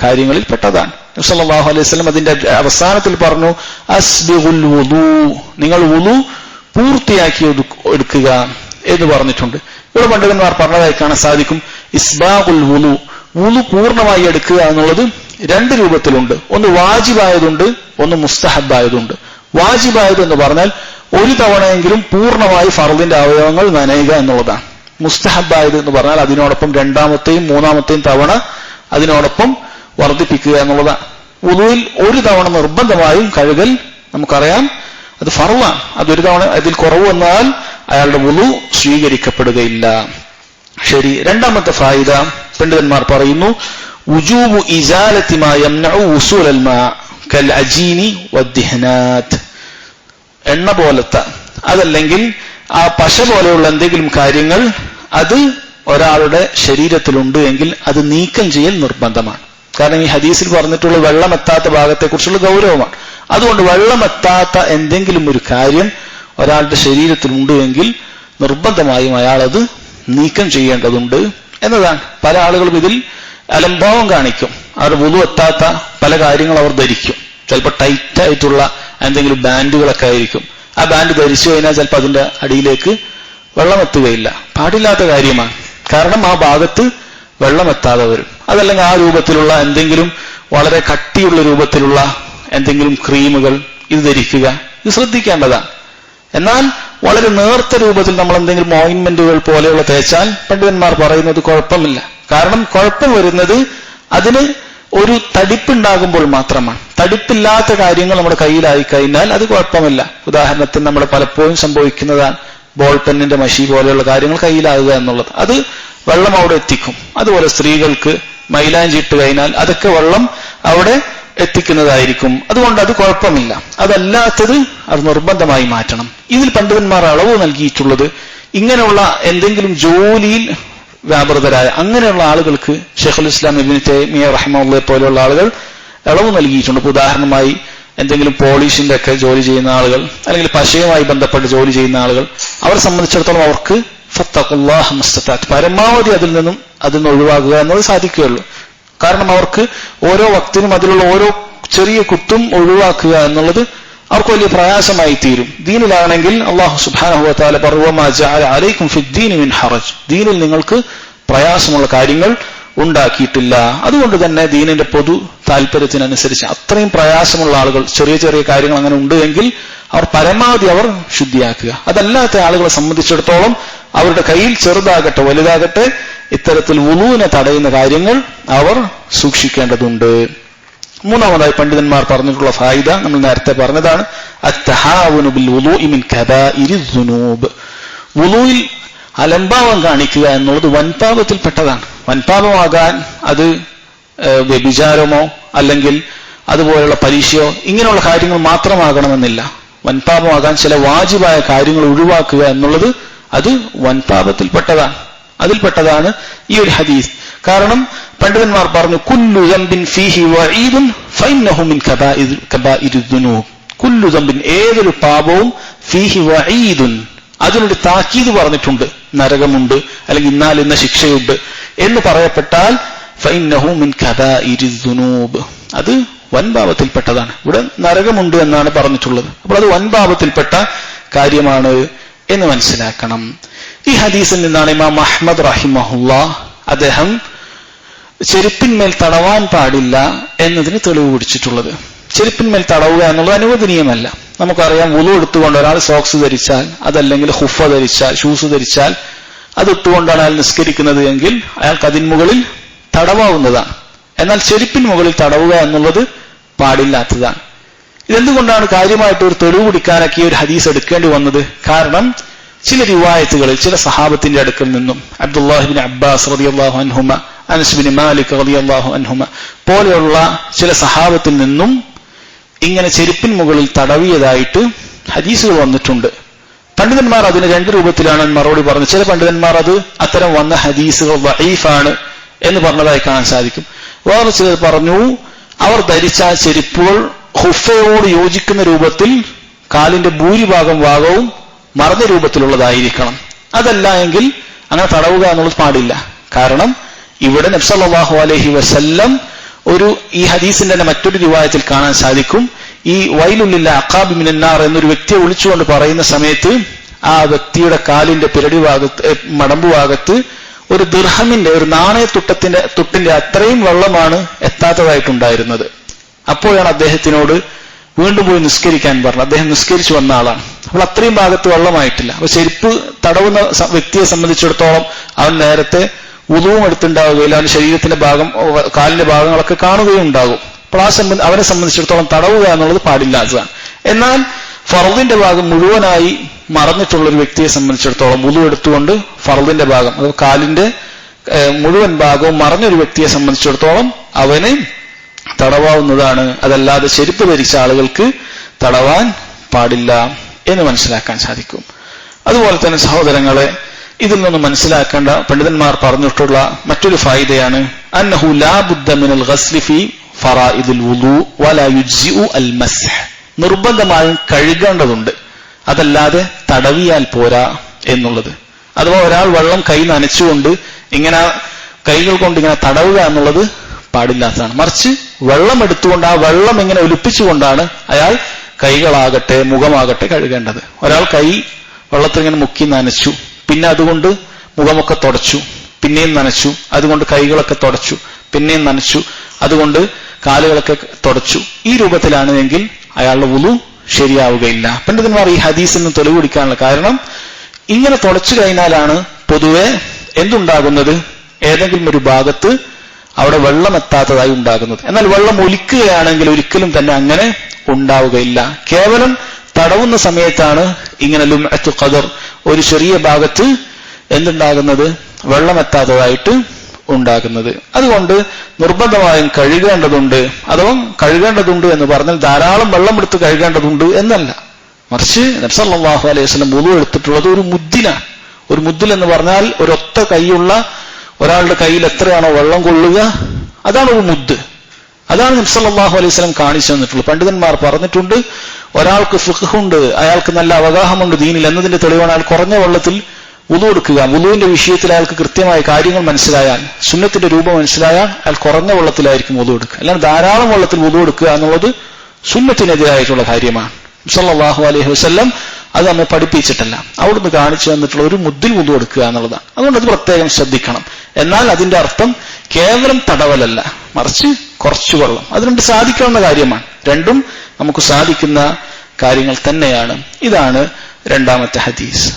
കാര്യങ്ങളിൽ പെട്ടതാണ്. നബി സല്ലല്ലാഹു അലൈഹി വസല്ലം അതിന്റെ അവസാനത്തിൽ പറഞ്ഞു അസ്ബിഗുൽ വുളു, നിങ്ങൾ വുളു പൂർത്തിയാക്കി എടുക്കുക എന്ന് പറഞ്ഞിട്ടുണ്ട്. ഇവിടെ പണ്ഡിതന്മാർ പറഞ്ഞതായി കാണാൻ സാധിക്കും ഇസ്ബാഖുൽ വുളു, വുളു പൂർണ്ണമായി എടുക്കുക എന്നുള്ളത് 2 രൂപത്തിലുണ്ട്. ഒന്ന് വാജിബായതുണ്ട്, ഒന്ന് മുസ്തഹബായതുണ്ട്. വാജിബായത് എന്ന് പറഞ്ഞാൽ ഒരു തവണയെങ്കിലും പൂർണ്ണമായി ഫർദിന്റെ അവയവങ്ങൾ നനയുക എന്നുള്ളതാണ്. മുസ്തഹബായത് എന്ന് പറഞ്ഞാൽ അതിനോടൊപ്പം 2ാമത്തെയും 3ാമത്തെയും തവണ അതിനോടൊപ്പം വർദ്ധിപ്പിക്കുക എന്നുള്ളതാണ്. വുളുവിൽ ഒരു തവണ നിർബന്ധമായും കഴുകൽ നമുക്കറിയാം, അത് ഫർളാണ്. അതൊരു തവണ അതിൽ കുറവ് വന്നാൽ അയാളുടെ വുളു സ്വീകരിക്കപ്പെടുകയില്ല. ശരി, രണ്ടാമത്തെ ഫായിദ പണ്ഡിതന്മാർ പറയുന്നു, വുജൂബു ഇസാലത്തി മാ യംനഉ വുസൂലൽ മാ കൽ അജീനി വദ്ദിഹ്നാത്ത്. എണ്ണ പോലത്തെ അതല്ലെങ്കിൽ ആ പശ പോലെയുള്ള എന്തെങ്കിലും കാര്യങ്ങൾ അത് ഒരാളുടെ ശരീരത്തിലുണ്ട് എങ്കിൽ അത് നീക്കം ചെയ്യൽ നിർബന്ധമാണ്. കാരണം ഈ ഹദീസിൽ പറഞ്ഞിട്ടുള്ള വെള്ളമെത്താത്ത ഭാഗത്തെക്കുറിച്ചുള്ള ഗൗരവമാണ്. അതുകൊണ്ട് വെള്ളമെത്താത്ത എന്തെങ്കിലും ഒരു കാര്യം ഒരാളുടെ ശരീരത്തിലുണ്ട് എങ്കിൽ നിർബന്ധമായും അയാളത് നീക്കം ചെയ്യേണ്ടതുണ്ട് എന്നതാണ്. പല ആളുകളും ഇതിൽ അലംഭാവം കാണിക്കും. അവർ വുളു എത്താത്ത പല കാര്യങ്ങൾ അവർ ധരിക്കും. ചിലപ്പോൾ ടൈറ്റായിട്ടുള്ള എന്തെങ്കിലും ബാൻഡുകളൊക്കെ ആയിരിക്കും. ആ ബാൻഡ് ധരിച്ചു കഴിഞ്ഞാൽ ചിലപ്പോൾ അതിന്റെ അടിയിലേക്ക് വെള്ളം എത്തുകയില്ല. പാടില്ലാത്ത കാര്യമാണ്. കാരണം ആ ഭാഗത്ത് വെള്ളം എത്താതെ വരും. അതല്ലെങ്കിൽ ആ രൂപത്തിലുള്ള എന്തെങ്കിലും വളരെ കട്ടിയുള്ള രൂപത്തിലുള്ള എന്തെങ്കിലും ക്രീമുകൾ ഇത് ധരിക്കുക, ഇത് ശ്രദ്ധിക്കേണ്ടതാണ്. എന്നാൽ വളരെ നേർത്ത രൂപത്തിൽ നമ്മൾ എന്തെങ്കിലും ഓയിൻമെന്റുകൾ പോലെയുള്ള തേച്ചാൽ പണ്ഡിതന്മാർ പറയുന്നത് കുഴപ്പമില്ല. കാരണം കുഴപ്പം വരുന്നത് അതിന് ഒരു തടിപ്പുണ്ടാകുമ്പോൾ മാത്രമാണ്. തടിപ്പില്ലാത്ത കാര്യങ്ങൾ നമ്മുടെ കയ്യിലായി കഴിഞ്ഞാൽ അത് കുഴപ്പമില്ല. ഉദാഹരണത്തിന് നമ്മൾ പലപ്പോഴും സംഭവിക്കുന്നതാണ് ബോൾ പെന്നിന്റെ മഷി പോലെയുള്ള കാര്യങ്ങൾ കയ്യിലാകുക എന്നുള്ളത്. അത് വെള്ളം അവിടെ എത്തിക്കും. അതുപോലെ സ്ത്രീകൾക്ക് മൈലാഞ്ചി ഇട്ട് കഴിഞ്ഞാൽ അതൊക്കെ വെള്ളം അവിടെ എത്തിക്കുന്നതായിരിക്കും. അതുകൊണ്ട് അത് കുഴപ്പമില്ല. അതല്ലാത്തത് അത് നിർബന്ധമായി മാറ്റണം. ഇതിൽ പണ്ഡിതന്മാർ അളവ് നൽകിയിട്ടുള്ളത് ഇങ്ങനെയുള്ള എന്തെങ്കിലും ജോലിയിൽ വ്യാപൃതരായ അങ്ങനെയുള്ള ആളുകൾക്ക് ഷെയ്ഖുൽ ഇസ്ലാം ഇബ്നു തൈമിയ്യ റഹിമഹുല്ലാഹി പോലെയുള്ള ആളുകൾ ഇളവ് നൽകിയിട്ടുണ്ട്. ഉദാഹരണമായി എന്തെങ്കിലും പോളിഷിന്റെ ഒക്കെ ജോലി ചെയ്യുന്ന ആളുകൾ, അല്ലെങ്കിൽ പശയുമായി ബന്ധപ്പെട്ട് ജോലി ചെയ്യുന്ന ആളുകൾ, അവരെ സംബന്ധിച്ചിടത്തോളം അവർക്ക് ഫത്തഖുല്ലാഹ മസ്തതാഅത്ത്, പരമാവധി അതിൽ നിന്ന് ഒഴിവാക്കുക എന്നത് സാധിക്കുകയുള്ളൂ. കാരണം അവർക്ക് ഓരോ വക്തിനും അതിലുള്ള ഓരോ ചെറിയ കുത്തും ഒഴിവാക്കുക എന്നുള്ളത് അവർക്ക് വലിയ പ്രയാസമായി തീരും. ദീനിലാണെങ്കിൽ അല്ലാഹു സുബ്ഹാനഹു വ തആല വമാ ജഅല അലൈക്കും ഫിദ്ദീനി മിൻ ഹറജ്, ദീനിൽ നിങ്ങൾക്ക് പ്രയാസമുള്ള കാര്യങ്ങൾ ഉണ്ടാക്കിയിട്ടില്ല. അതുകൊണ്ട് തന്നെ ദീനിന്റെ പൊതു താല്പര്യത്തിനനുസരിച്ച് അത്രയും പ്രയാസമുള്ള ആളുകൾ ചെറിയ ചെറിയ കാര്യങ്ങൾ അങ്ങനെ ഉണ്ട് എങ്കിൽ അവർ പരമാവധി അവർ ശുദ്ധിയാക്കുക. അതല്ലാത്ത ആളുകളെ സംബന്ധിച്ചിടത്തോളം അവരുടെ കയ്യിൽ ചെറുതാകട്ടെ വലുതാകട്ടെ ഇത്തരത്തിൽ വുളുവിനെ തടയുന്ന കാര്യങ്ങൾ അവർ സൂക്ഷിക്കേണ്ടതുണ്ട്. മൂന്നാമതായി പണ്ഡിതന്മാർ പറഞ്ഞിട്ടുള്ള ഫായിദ നമ്മൾ നേരത്തെ പറഞ്ഞതാണ്, അത്തഹാവുനു ബിൽ വുളൂഇ മിൻ കബാഇരിദ് ദുനൂബ്. വുളൂയിൽ അലംഭാവം കാണിക്കുക എന്നുള്ളത് വൻപാപത്തിൽപ്പെട്ടതാണ്. വൻപാപമാകാൻ അത് വ്യഭിചാരമോ അല്ലെങ്കിൽ അതുപോലുള്ള പരീക്ഷയോ ഇങ്ങനെയുള്ള കാര്യങ്ങൾ മാത്രമാകണമെന്നില്ല. വൻപാപമാകാൻ ചില വാജിബായ കാര്യങ്ങൾ ഒഴിവാക്കുക എന്നുള്ളത് അത് വൻപാപത്തിൽപ്പെട്ടതാണ്. അതിൽപ്പെട്ടതാണ് ഈ ഒരു ഹദീസ്. കാരണം പണ്ഡിതന്മാർ പറഞ്ഞു, കുല്ലു ദംബിൻ ഫീഹി വഈദുൻ ഫഇന്നഹു മിൻ കബാഇരിദ് ദുനൂബ്. കുല്ലു ദംബിൻ, ഏതൊരു പാപവും ഫീഹി വഈദുൻ, അതിനൊരു താക്കീത് പറഞ്ഞിട്ടുണ്ട്, നരകമുണ്ട് അല്ലെങ്കിൽ ഇന്നാൽ ഇന്ന ശിക്ഷയുണ്ട് എന്ന് പറയപ്പെട്ടാൽ ഫഇന്നഹു മിൻ കബാഇരിദ് ദുനൂബ്, അത് വൻപാപത്തിൽപ്പെട്ടതാണ്. ഇവിടെ നരകമുണ്ട് എന്നാണ് പറഞ്ഞിട്ടുള്ളത്. അപ്പോൾ അത് വൻപാപത്തിൽപ്പെട്ട കാര്യമാണ് എന്ന് മനസ്സിലാക്കണം. ഈ ഹദീസിൽ നിന്നാണ് ഇമാം അഹ്മദ് റഹിമഹുല്ലാഹ് അദ്ദേഹം ചെരുപ്പിന്മേൽ തടവാൻ പാടില്ല എന്നതിന് തെളിവ് പിടിച്ചിട്ടുള്ളത്. ചെരുപ്പിന്മേൽ തടവുക എന്നുള്ളത് അനുവദനീയമല്ല. നമുക്കറിയാം, വുളു എടുത്തുകൊണ്ട് ഒരാൾ സോക്സ് ധരിച്ചാൽ, അതല്ലെങ്കിൽ ഹുഫ ധരിച്ചാൽ, ഷൂസ് ധരിച്ചാൽ, അത് ഇട്ടുകൊണ്ടാണ് അയാൾ നിസ്കരിക്കുന്നത് എങ്കിൽ അയാൾക്ക് അതിന് മുകളിൽ തടവാവുന്നതാണ്. എന്നാൽ ചെരുപ്പിന് മുകളിൽ തടവുക എന്നുള്ളത് പാടില്ലാത്തതാണ്. ഇതെന്തുകൊണ്ടാണ് കാര്യമായിട്ട് ഒരു തെളിവ് പിടിക്കാനൊക്കെ ഈ ഒരു ഹദീസ് എടുക്കേണ്ടി വന്നത്? കാരണം ചില റിവായത്തുകളിൽ ചില സഹാബത്തിന്റെ അടുക്കൽ നിന്നും അബ്ദുല്ലാഹി ഇബ്നു അബ്ബാസ് റളിയല്ലാഹു അൻഹുമ, അനസ് ഇബ്നു മാലിക് റളിയല്ലാഹു അൻഹുമ പോലെയുള്ള ചില സഹാബത്തിൽ നിന്നും ഇങ്ങനെ ചെരുപ്പിൻ മുകളിൽ തടവിയതായിട്ട് ഹദീസുകൾ വന്നിട്ടുണ്ട്. പണ്ഡിതന്മാർ അതിന് രണ്ട് രൂപത്തിലാണ് മറുപടി പറഞ്ഞത്. ചില പണ്ഡിതന്മാർ അത് അത്തരം വന്ന ഹദീസുകൾ ദഈഫാണ് എന്ന് പറഞ്ഞതായി കാണാൻ സാധിക്കും. വേറെ ചിലർ പറഞ്ഞു, അവർ ധരിച്ച ചെരുപ്പുകൾ ഹുഫയോട് യോജിക്കുന്ന രൂപത്തിൽ കാലിന്റെ ഭൂരിഭാഗം ഭാഗവും മറഞ്ഞ രൂപത്തിലുള്ളതായിരിക്കണം. അതല്ല എങ്കിൽ അങ്ങനെ തടവുക എന്നുള്ളത് പാടില്ല. കാരണം ഇവിടെ നബി സല്ലല്ലാഹു അലൈഹി വസല്ലം ഈ ഹദീസിന്റെ തന്നെ മറ്റൊരു റിവായത്തിൽ കാണാൻ സാധിക്കും, ഈ വൈലുല്ലിൽ അഖാബി മിനന്നാർ എന്നൊരു വ്യക്തിയെ വിളിച്ചുകൊണ്ട് പറയുന്ന സമയത്ത് ആ വ്യക്തിയുടെ കാലിന്റെ പിരടി ഭാഗത്ത്, മടമ്പു ഭാഗത്ത് ഒരു ദിർഹമിന്റെ, ഒരു നാണയത്തുട്ടിന്റെ അത്രയും വെള്ളമാണ് എത്താത്തതായിട്ടുണ്ടായിരുന്നത്. അപ്പോഴാണ് അദ്ദേഹത്തിനോട് വീണ്ടും പോയി നിസ്കരിക്കാൻ പറഞ്ഞത്. അദ്ദേഹം നിസ്കരിച്ചു വന്ന ആളാണ്. അപ്പോൾ അത്രയും ഭാഗത്ത് വെള്ളമായിട്ടില്ല. അപ്പൊ ചെരുപ്പ് തടവുന്ന വ്യക്തിയെ സംബന്ധിച്ചിടത്തോളം അവൻ നേരത്തെ വുളുവും എടുത്തുണ്ടാവുകയില്ല, അവന്റെ ശരീരത്തിന്റെ ഭാഗം, കാലിന്റെ ഭാഗങ്ങളൊക്കെ കാണുകയും ഉണ്ടാകും. അപ്പോൾ അവനെ സംബന്ധിച്ചിടത്തോളം തടവുക എന്നുള്ളത് പാടില്ലാത്തതാണ്. എന്നാൽ ഫർദിന്റെ ഭാഗം മുഴുവനായി മറന്നിട്ടുള്ള ഒരു വ്യക്തിയെ സംബന്ധിച്ചിടത്തോളം വുളു എടുത്തുകൊണ്ട് ഫർദിന്റെ ഭാഗം, അത് കാലിന്റെ മുഴുവൻ ഭാഗവും മറഞ്ഞൊരു വ്യക്തിയെ സംബന്ധിച്ചിടത്തോളം അവന് തടവാവുന്നതാണ്. അതല്ലാതെ ചെരുപ്പ് ധരിച്ച ആളുകൾക്ക് തടവാൻ പാടില്ല എന്ന് മനസ്സിലാക്കാൻ സാധിക്കും. അതുപോലെ തന്നെ സഹോദരങ്ങളെ, ഇതിൽ നിന്ന് മനസ്സിലാക്കേണ്ട പണ്ഡിതന്മാർ പറഞ്ഞിട്ടുള്ള മറ്റൊരു ഫായിദയാണ് അന്നഹു ലാ ബുദ്ദ മിനൽ ഗസ്ലി ഫീ ഫറായിദുൽ വുളു വലാ യുജ്സിഉ അൽ മസ്ഹ്. നിർബന്ധമായും കഴുകേണ്ടതുണ്ട്, അതല്ലാതെ തടവിയാൽ പോരാ എന്നുള്ളത്. അഥവാ ഒരാൾ വെള്ളം കൈ നനച്ചുകൊണ്ട് ഇങ്ങനെ കൈകൾ കൊണ്ട് ഇങ്ങനെ തടവുക എന്നുള്ളത് പാടില്ലാത്തതാണ്. മറിച്ച് വെള്ളം എടുത്തുകൊണ്ട് ആ വെള്ളം ഇങ്ങനെ ഒലിപ്പിച്ചുകൊണ്ടാണ് അയാൾ കൈകളാകട്ടെ മുഖമാകട്ടെ കഴുകേണ്ടത്. ഒരാൾ കൈ വെള്ളത്തിൽ ഇങ്ങനെ മുക്കി നനച്ചു, പിന്നെ അതുകൊണ്ട് മുഖമൊക്കെ തുടച്ചു, പിന്നെയും നനച്ചു, അതുകൊണ്ട് കൈകളൊക്കെ തുടച്ചു, പിന്നെയും നനച്ചു, അതുകൊണ്ട് കാലുകളൊക്കെ തുടച്ചു, ഈ രൂപത്തിലാണ് എങ്കിൽ അയാളുടെ വുളു ശരിയാവുകയില്ല. പണ്ഡിതന്മാർ ഈ ഹദീസിൽ നിന്ന് തെളിവ് പിടിക്കാനുള്ള കാരണം, ഇങ്ങനെ തുടച്ചു കഴിഞ്ഞാലാണ് പൊതുവെ എന്തുണ്ടാകുന്നത്, ഏതെങ്കിലും ഒരു ഭാഗത്ത് അവിടെ വെള്ളം എത്താത്തതായി ഉണ്ടാകുന്നത്. എന്നാൽ വെള്ളം ഒലിക്കുകയാണെങ്കിൽ ഒരിക്കലും തന്നെ അങ്ങനെ ഉണ്ടാവുകയില്ല. കേവലം തടവുന്ന സമയത്താണ് ഇങ്ങനെ ലുംഅത്തു ഖദർ, ഒരു ചെറിയ ഭാഗത്ത് എന്തുണ്ടാകുന്നത്, വെള്ളം എത്താത്തതായിട്ട് ഉണ്ടാകുന്നത്. അതുകൊണ്ട് നിർബന്ധമായും കഴുകേണ്ടതുണ്ട്. അഥവാ കഴുകേണ്ടതുണ്ട് എന്ന് പറഞ്ഞാൽ ധാരാളം വെള്ളം എടുത്ത് കഴുകേണ്ടതുണ്ട് എന്നല്ല, മറിച്ച് നബി സല്ലല്ലാഹു അലൈഹി വസല്ലം വുളു എടുത്തിട്ടുള്ളത് ഒരു മുദ്ദിനാണ്. ഒരു മുദ്ദിൽ എന്ന് പറഞ്ഞാൽ ഒരൊറ്റ കൈയുള്ള ഒരാളുടെ കയ്യിൽ എത്രയാണോ വെള്ളം കൊള്ളുക, അതാണ് ഒരു മുദ്ദ്. അതാണ് നബി സല്ലല്ലാഹു അലൈഹി വസല്ലം കാണിച്ചു തന്നിട്ടുള്ളത്. പണ്ഡിതന്മാർ പറഞ്ഞിട്ടുണ്ട്, ഒരാൾക്ക് ഫിഖ്ഹുണ്ട്, അയാൾക്ക് നല്ല അവഗാഹമുണ്ട് ദീനിൽ എന്നതിന്റെ തെളിവാണ് അയാൾ കുറഞ്ഞ വെള്ളത്തിൽ വുളു എടുക്കുക. വുളുവിന്റെ വിഷയത്തിൽ അയാൾക്ക് കൃത്യമായ കാര്യങ്ങൾ മനസ്സിലായാൽ, സുന്നത്തിന്റെ രൂപം മനസ്സിലായാൽ അയാൾ കുറഞ്ഞ വെള്ളത്തിലായിരിക്കും വുളു എടുക്കുക. അല്ലാതെ ധാരാളം വെള്ളത്തിൽ വുളു എടുക്കുക എന്നുള്ളത് സുന്നത്തിനെതിരായിട്ടുള്ള കാര്യമാണ്. സല്ലല്ലാഹു അലൈഹി വസല്ലം അത് നമ്മെ പഠിപ്പിച്ചിട്ടല്ല, അവിടുന്ന് കാണിച്ചു തന്നിട്ടുള്ള ഒരു മുദ്ദിൽ വുളു എടുക്കുക എന്നുള്ളതാണ്. അതുകൊണ്ട് അത് പ്രത്യേകം ശ്രദ്ധിക്കണം. എന്നാൽ അതിന്റെ അർത്ഥം കേവലം തടവലല്ല, മറിച്ച് കുറച്ചു വെള്ളം. അത് രണ്ടും സാധിക്കാവുന്ന കാര്യമാണ്, രണ്ടും നമുക്ക് സാധിക്കുന്ന കാര്യങ്ങൾ തന്നെയാണ്. ഇതാണ് രണ്ടാമത്തെ ഹദീസ്.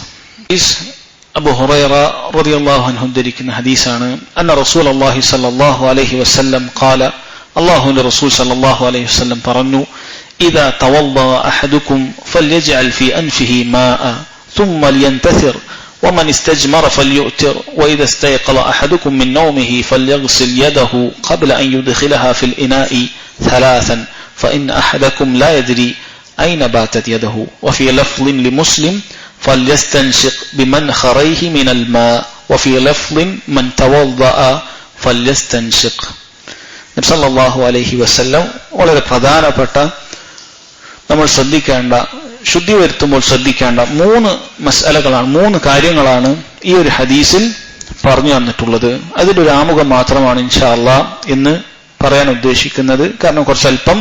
അബൂ ഹുറൈറ റളിയല്ലാഹു അൻഹു ഉദ്ധരിക്കുന്ന ഹദീസാണ്. അന്ന റസൂലുള്ളാഹി സ്വല്ലല്ലാഹു അലൈഹി വസല്ലം ഖാല, അല്ലാഹുവിന്റെ റസൂൽ സ്വല്ലല്ലാഹു അലൈഹി വസല്ലം പറഞ്ഞു, إذا توضأ أحدكم فليجعل في أنفه ماء ثم لينتثر ومن استجمر فليؤتر وإذا استيقظ أحدكم من نومه فليغسل يده قبل أن يدخلها في الإناء ثلاثا فإن أحدكم لا يدري أين باتت يده وفي لفظ لمسلم فليستنشق بمنخريه من الماء وفي لفظ من توضأ فليستنشق. നബി സല്ലല്ലാഹു അലൈഹി വസല്ലം വളരെ പ്രധാനപ്പെട്ട, നമ്മൾ ശ്രദ്ധിക്കേണ്ട, ശുദ്ധി വരുത്തുമ്പോൾ ശ്രദ്ധിക്കേണ്ട 3 മസ്അലകളാണ്, 3 കാര്യങ്ങളാണ് ഈ ഒരു ഹദീസിൽ പറഞ്ഞു തന്നിട്ടുള്ളത്. അതിന്റെ ഒരു ആമുഖം മാത്രമാണ് ഇൻഷാ അല്ലാഹ് ഇന്ന് പറയാൻ ഉദ്ദേശിക്കുന്നത്. കാരണം കുറച്ചല്പം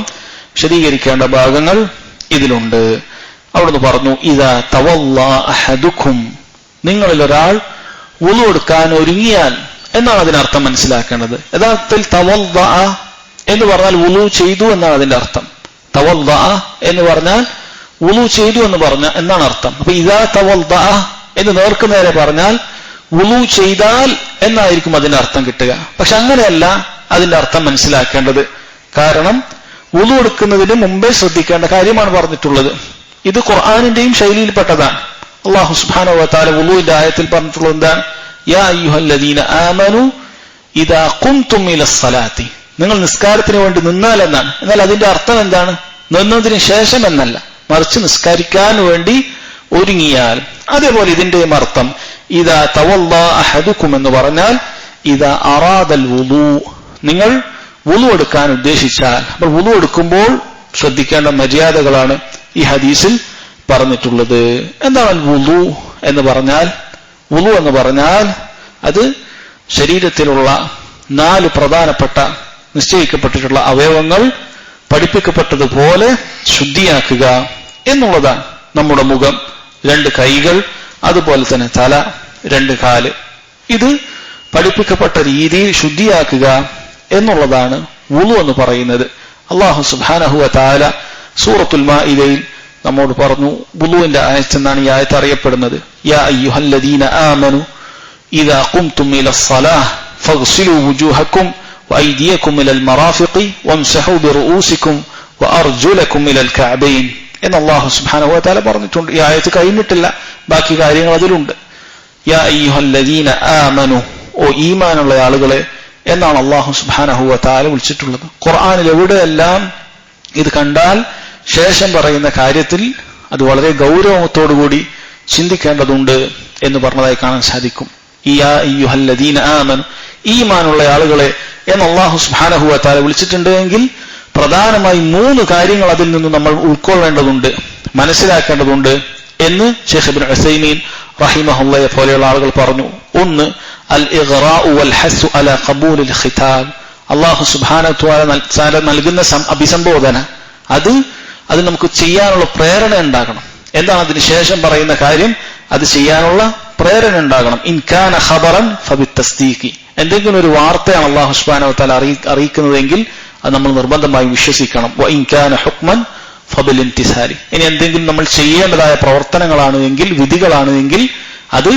വിശദീകരിക്കേണ്ട ഭാഗങ്ങൾ ഇതിലുണ്ട്. അവിടുന്ന് പറഞ്ഞു, ഇദാ തവല്ലാ അഹദുക്കും, നിങ്ങളിൽ ഒരാൾ വുളു എടുക്കാൻ ഒരുങ്ങിയാൽ എന്നാണ് അതിനർത്ഥം മനസ്സിലാക്കേണ്ടത്. യഥാർത്ഥത്തിൽ തവല്ലാ എന്ന് പറഞ്ഞാൽ വുളു ചെയ്തു എന്നാണ് അതിന്റെ അർത്ഥം. തവല്ലാ എന്ന് പറഞ്ഞാൽ വുളു ചെയ്തു എന്ന് എന്നാണ് അർത്ഥം. അപ്പൊ ഇദാ തവല്ലാ എന്ന് നേർക്ക് നേരെ പറഞ്ഞാൽ വുളു ചെയ്താൽ എന്നായിരിക്കും അതിന്റെ അർത്ഥം കിട്ടുക. പക്ഷെ അങ്ങനെയല്ല അതിന്റെ അർത്ഥം മനസ്സിലാക്കേണ്ടത്. കാരണം വുളു എടുക്കുന്നതിന് മുമ്പേ ശ്രദ്ധിക്കേണ്ട കാര്യമാണ് പറഞ്ഞിട്ടുള്ളത്. ഇത് ഖുർആനിന്റെയും ശൈലിയിൽപ്പെട്ടതാണ്. അല്ലാഹു സുബ്ഹാനഹു വ തആല വുളുവിന്റെ ആയത്തിൽ പറഞ്ഞിട്ടുള്ളത് എന്താണ്? യാ അയ്യുഹല്ലദീന ആമനു ഇദാ ഖുംതും ഇലസ്സലാത്തി, നിങ്ങൾ നിസ്കാരത്തിന് വേണ്ടി നിന്നാൽ എന്നാണ്. എന്നാൽ അതിന്റെ അർത്ഥം എന്താണ്? നിന്നതിന് ശേഷം എന്നല്ല, മറിച്ച് നിസ്കരിക്കാൻ വേണ്ടി ഒരുങ്ങിയാൽ. അതേപോലെ ഇതിന്റെയും അർത്ഥം ഇദാ തവല്ലാ അഹദുക്കും എന്ന് പറഞ്ഞാൽ ഇദാ അറാദൽ വുളു, നിങ്ങൾ വുളു എടുക്കാൻ ഉദ്ദേശിച്ചാൽ. അപ്പോൾ വുളു എടുക്കുമ്പോൾ ശ്രദ്ധിക്കേണ്ട മര്യാദകളാണ് ഈ ഹദീസിൽ പറഞ്ഞിട്ടുള്ളത്. എന്താണ് വുളു എന്ന് പറഞ്ഞാൽ? വുളു എന്ന് പറഞ്ഞാൽ അത് ശരീരത്തിലുള്ള 4 പ്രധാനപ്പെട്ട നിശ്ചയിക്കപ്പെട്ടിട്ടുള്ള അവയവങ്ങൾ പഠിപ്പിക്കപ്പെട്ടതുപോലെ ശുദ്ധിയാക്കുക എന്നുള്ളതാണ്. നമ്മുടെ മുഖം, 2 കൈകൾ, അതുപോലെ തന്നെ തല, 2 കാല്, ഇത് പഠിപ്പിക്കപ്പെട്ട രീതിയിൽ ശുദ്ധിയാക്കുക എന്നുള്ളതാണ് വുളു എന്ന് പറയുന്നത്. അല്ലാഹു സുബ്ഹാനഹു വ തആല സൂറത്തുൽ മാഇദയിൽ നമ്മോട് പറഞ്ഞു, വുളുവിന്റെ ആയത്ത് എന്നാണ് ഈ ആയത്ത് അറിയപ്പെടുന്നത്. യാ അയ്യുഹല്ലദീന ആമനു ഇദാ ഖുംതും ഇലസ്സലാഹ് ഫഗ്സിലു വുജൂഹക്കും വഅയ്ദിയക്കും ഇലൽ മറാഫിഖി വംസഹു ബിറുഊസിക്കും വഅർജുലക്കും ഇലൽ കഅബൈൻ എന്ന് അല്ലാഹു സുബ്ഹാനഹു വ തആല പറഞ്ഞിട്ടുണ്ട്. ഈ ആയത്ത് കഴിഞ്ഞിട്ടില്ല, ബാക്കി കാര്യങ്ങൾ അതിലുണ്ട്. യാ അയ്യുഹല്ലദീന ആമനു, ഓ ഈമാനുള്ള ആളുകളെ എന്നാണ് അല്ലാഹു സുബ്ഹാനഹു വ തആല വിളിച്ചിട്ടുള്ളത്. ഖുർആനിൽ എവിടെയെല്ലാം ഇത് കണ്ടാൽ ശേഷം പറയുന്ന കാര്യത്തിൽ അത് വളരെ ഗൗരവത്തോടുകൂടി ചിന്തിക്കേണ്ടതുണ്ട് എന്ന് പറഞ്ഞതായി കാണാൻ സാധിക്കും. യാ അയ്യുഹല്ലദീന ആമനു, ഈമാനുള്ള ആളുകളെ എന്ന് അല്ലാഹു സുബ്ഹാനഹു വ തആല വിളിച്ചിട്ടുണ്ട് എങ്കിൽ പ്രധാനമായി 3 കാര്യങ്ങൾ അതിൽ നിന്ന് നമ്മൾ ഉൾക്കൊള്ളേണ്ടതുണ്ട്, മനസ്സിലാക്കേണ്ടതുണ്ട് എന്ന് ഷെയ്ഖ് ഇബ്നു ഉസൈമീൻ റഹിമഹുള്ളയെ പോലെയുള്ള ആളുകൾ പറഞ്ഞു. ഒന്ന്, അൽ ഇഗ്റാഉ വൽ ഹസ്സു അലാ ഖബൂലിൽ ഖിതാബ്, അല്ലാഹു സുബ്ഹാനഹു വ തആല നൽകുന്ന അഭിസംബോധന അത് നമുക്ക് ചെയ്യാനുള്ള പ്രേരണ ഉണ്ടാകണം. എന്താണ് അതിന് ശേഷം പറയുന്ന കാര്യം? അത് ചെയ്യാനുള്ള പ്രേരണ ഉണ്ടാകണം. ഇൻ കാന ഖബറൻ ഫബിത്തസ്ദീഖി, എന്തെങ്കിലും ഒരു വാർത്തയാണ് അല്ലാഹു സുബ്ഹാനഹു വ തആല അറിയിക്കുന്നതെങ്കിൽ അത് നമ്മൾ നിർബന്ധമായി വിശ്വസിക്കണം. വ ഇൻ കാന ഹുക്മൻ ഫബിൽ ഇംതിസാലി, ഇനി എന്തെങ്കിലും നമ്മൾ ചെയ്യേണ്ടതായ പ്രവർത്തനങ്ങളാണ് എങ്കിൽ, വിധികളാണ് എങ്കിൽ അത്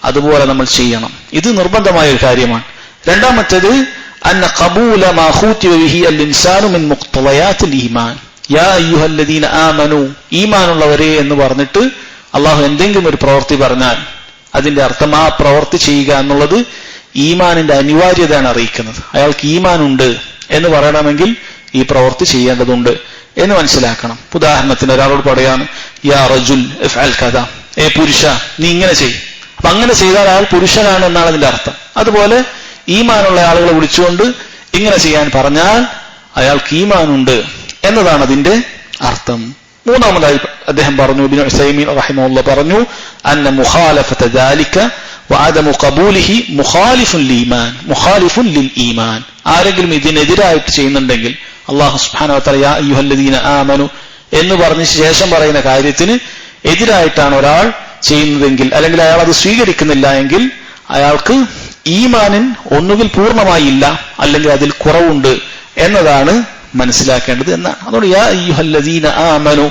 അതുപോലെ നമ്മൾ ചെയ്യണം. ഇത് നിർബന്ധമായ ഒരു കാര്യമാണ്. രണ്ടാമത്തേത് അന്ന ഖബൂല മാ ഖൂതിബ ബിഹി അൽ ഇൻസാനു മിൻ മുഖ്തളയാത്തിൽ ഈമാൻ. യാ അയ്യുഹല്ലദീന ആമനു, ഈമാനുള്ളവരെ എന്ന് പറഞ്ഞിട്ട് അള്ളാഹു എന്തെങ്കിലും ഒരു പ്രവൃത്തി പറഞ്ഞാൽ അതിന്റെ അർത്ഥം ആ പ്രവൃത്തി ചെയ്യുക എന്നുള്ളത് ഈമാനിന്റെ അനിവാര്യതയാണ് അറിയിക്കുന്നത്. അയാൾക്ക് ഈമാൻ ഉണ്ട് എന്ന് പറയണമെങ്കിൽ ഈ പ്രവൃത്തി ചെയ്യേണ്ടതുണ്ട് എന്ന് മനസ്സിലാക്കണം. ഉദാഹരണത്തിന് ഒരാളോട് പറയാണ് യാ റജുൽ ഇഫ്അൽ കദ, ഏ പുരുഷ നീ ഇങ്ങനെ ചെയ്, അപ്പൊ അങ്ങനെ ചെയ്താൽ അയാൾ പുരുഷനാണ് എന്നാണ് അതിന്റെ അർത്ഥം. അതുപോലെ ഈമാനുള്ള ആളുകളെ വിളിച്ചുകൊണ്ട് ഇങ്ങനെ ചെയ്യാൻ പറഞ്ഞാൽ അയാൾക്ക് ഈമാനുണ്ട് എന്നതാണ് അതിന്റെ അർത്ഥം. മൂന്നാമതായി അദ്ദേഹം പറഞ്ഞു, ഇബ്നു ഉസൈമീൻ റഹിമഹുല്ലാഹ് പറഞ്ഞു, അന്ന മുഖാലഫത ദാലിക വഅദമു ഖബൂലിഹി മുഖാലിഫുൻ ലീമാൻ മുഖാലിഫുൻ ലിൽ ഈമാൻ. ആരെങ്കിലും ഇതിനെതിരായിട്ട് ചെയ്യുന്നുണ്ടെങ്കിൽ അല്ലാഹു സുബ്ഹാനഹു വ തആല യാ അയ്യുഹല്ലദീന ആമനു എന്ന് പറഞ്ഞ ശേഷം പറയുന്ന കാര്യത്തിന് എതിരായിട്ടാണ് ഒരാൾ ചെയ്യുന്നതെങ്കിൽ, അല്ലെങ്കിൽ അയാൾ അത് സ്വീകരിക്കുന്നില്ല എങ്കിൽ അയാൾക്ക് ഈമാനിൻ ഒന്നുകിൽ പൂർണ്ണമായി ഇല്ല അല്ലെങ്കിൽ അതിൽ കുറവുണ്ട് എന്നതാണ് മനസ്സിലാക്കേണ്ടത് എന്നാണ്. അതുകൊണ്ട് യാ അയ്യുഹല്ലദീന ആമനു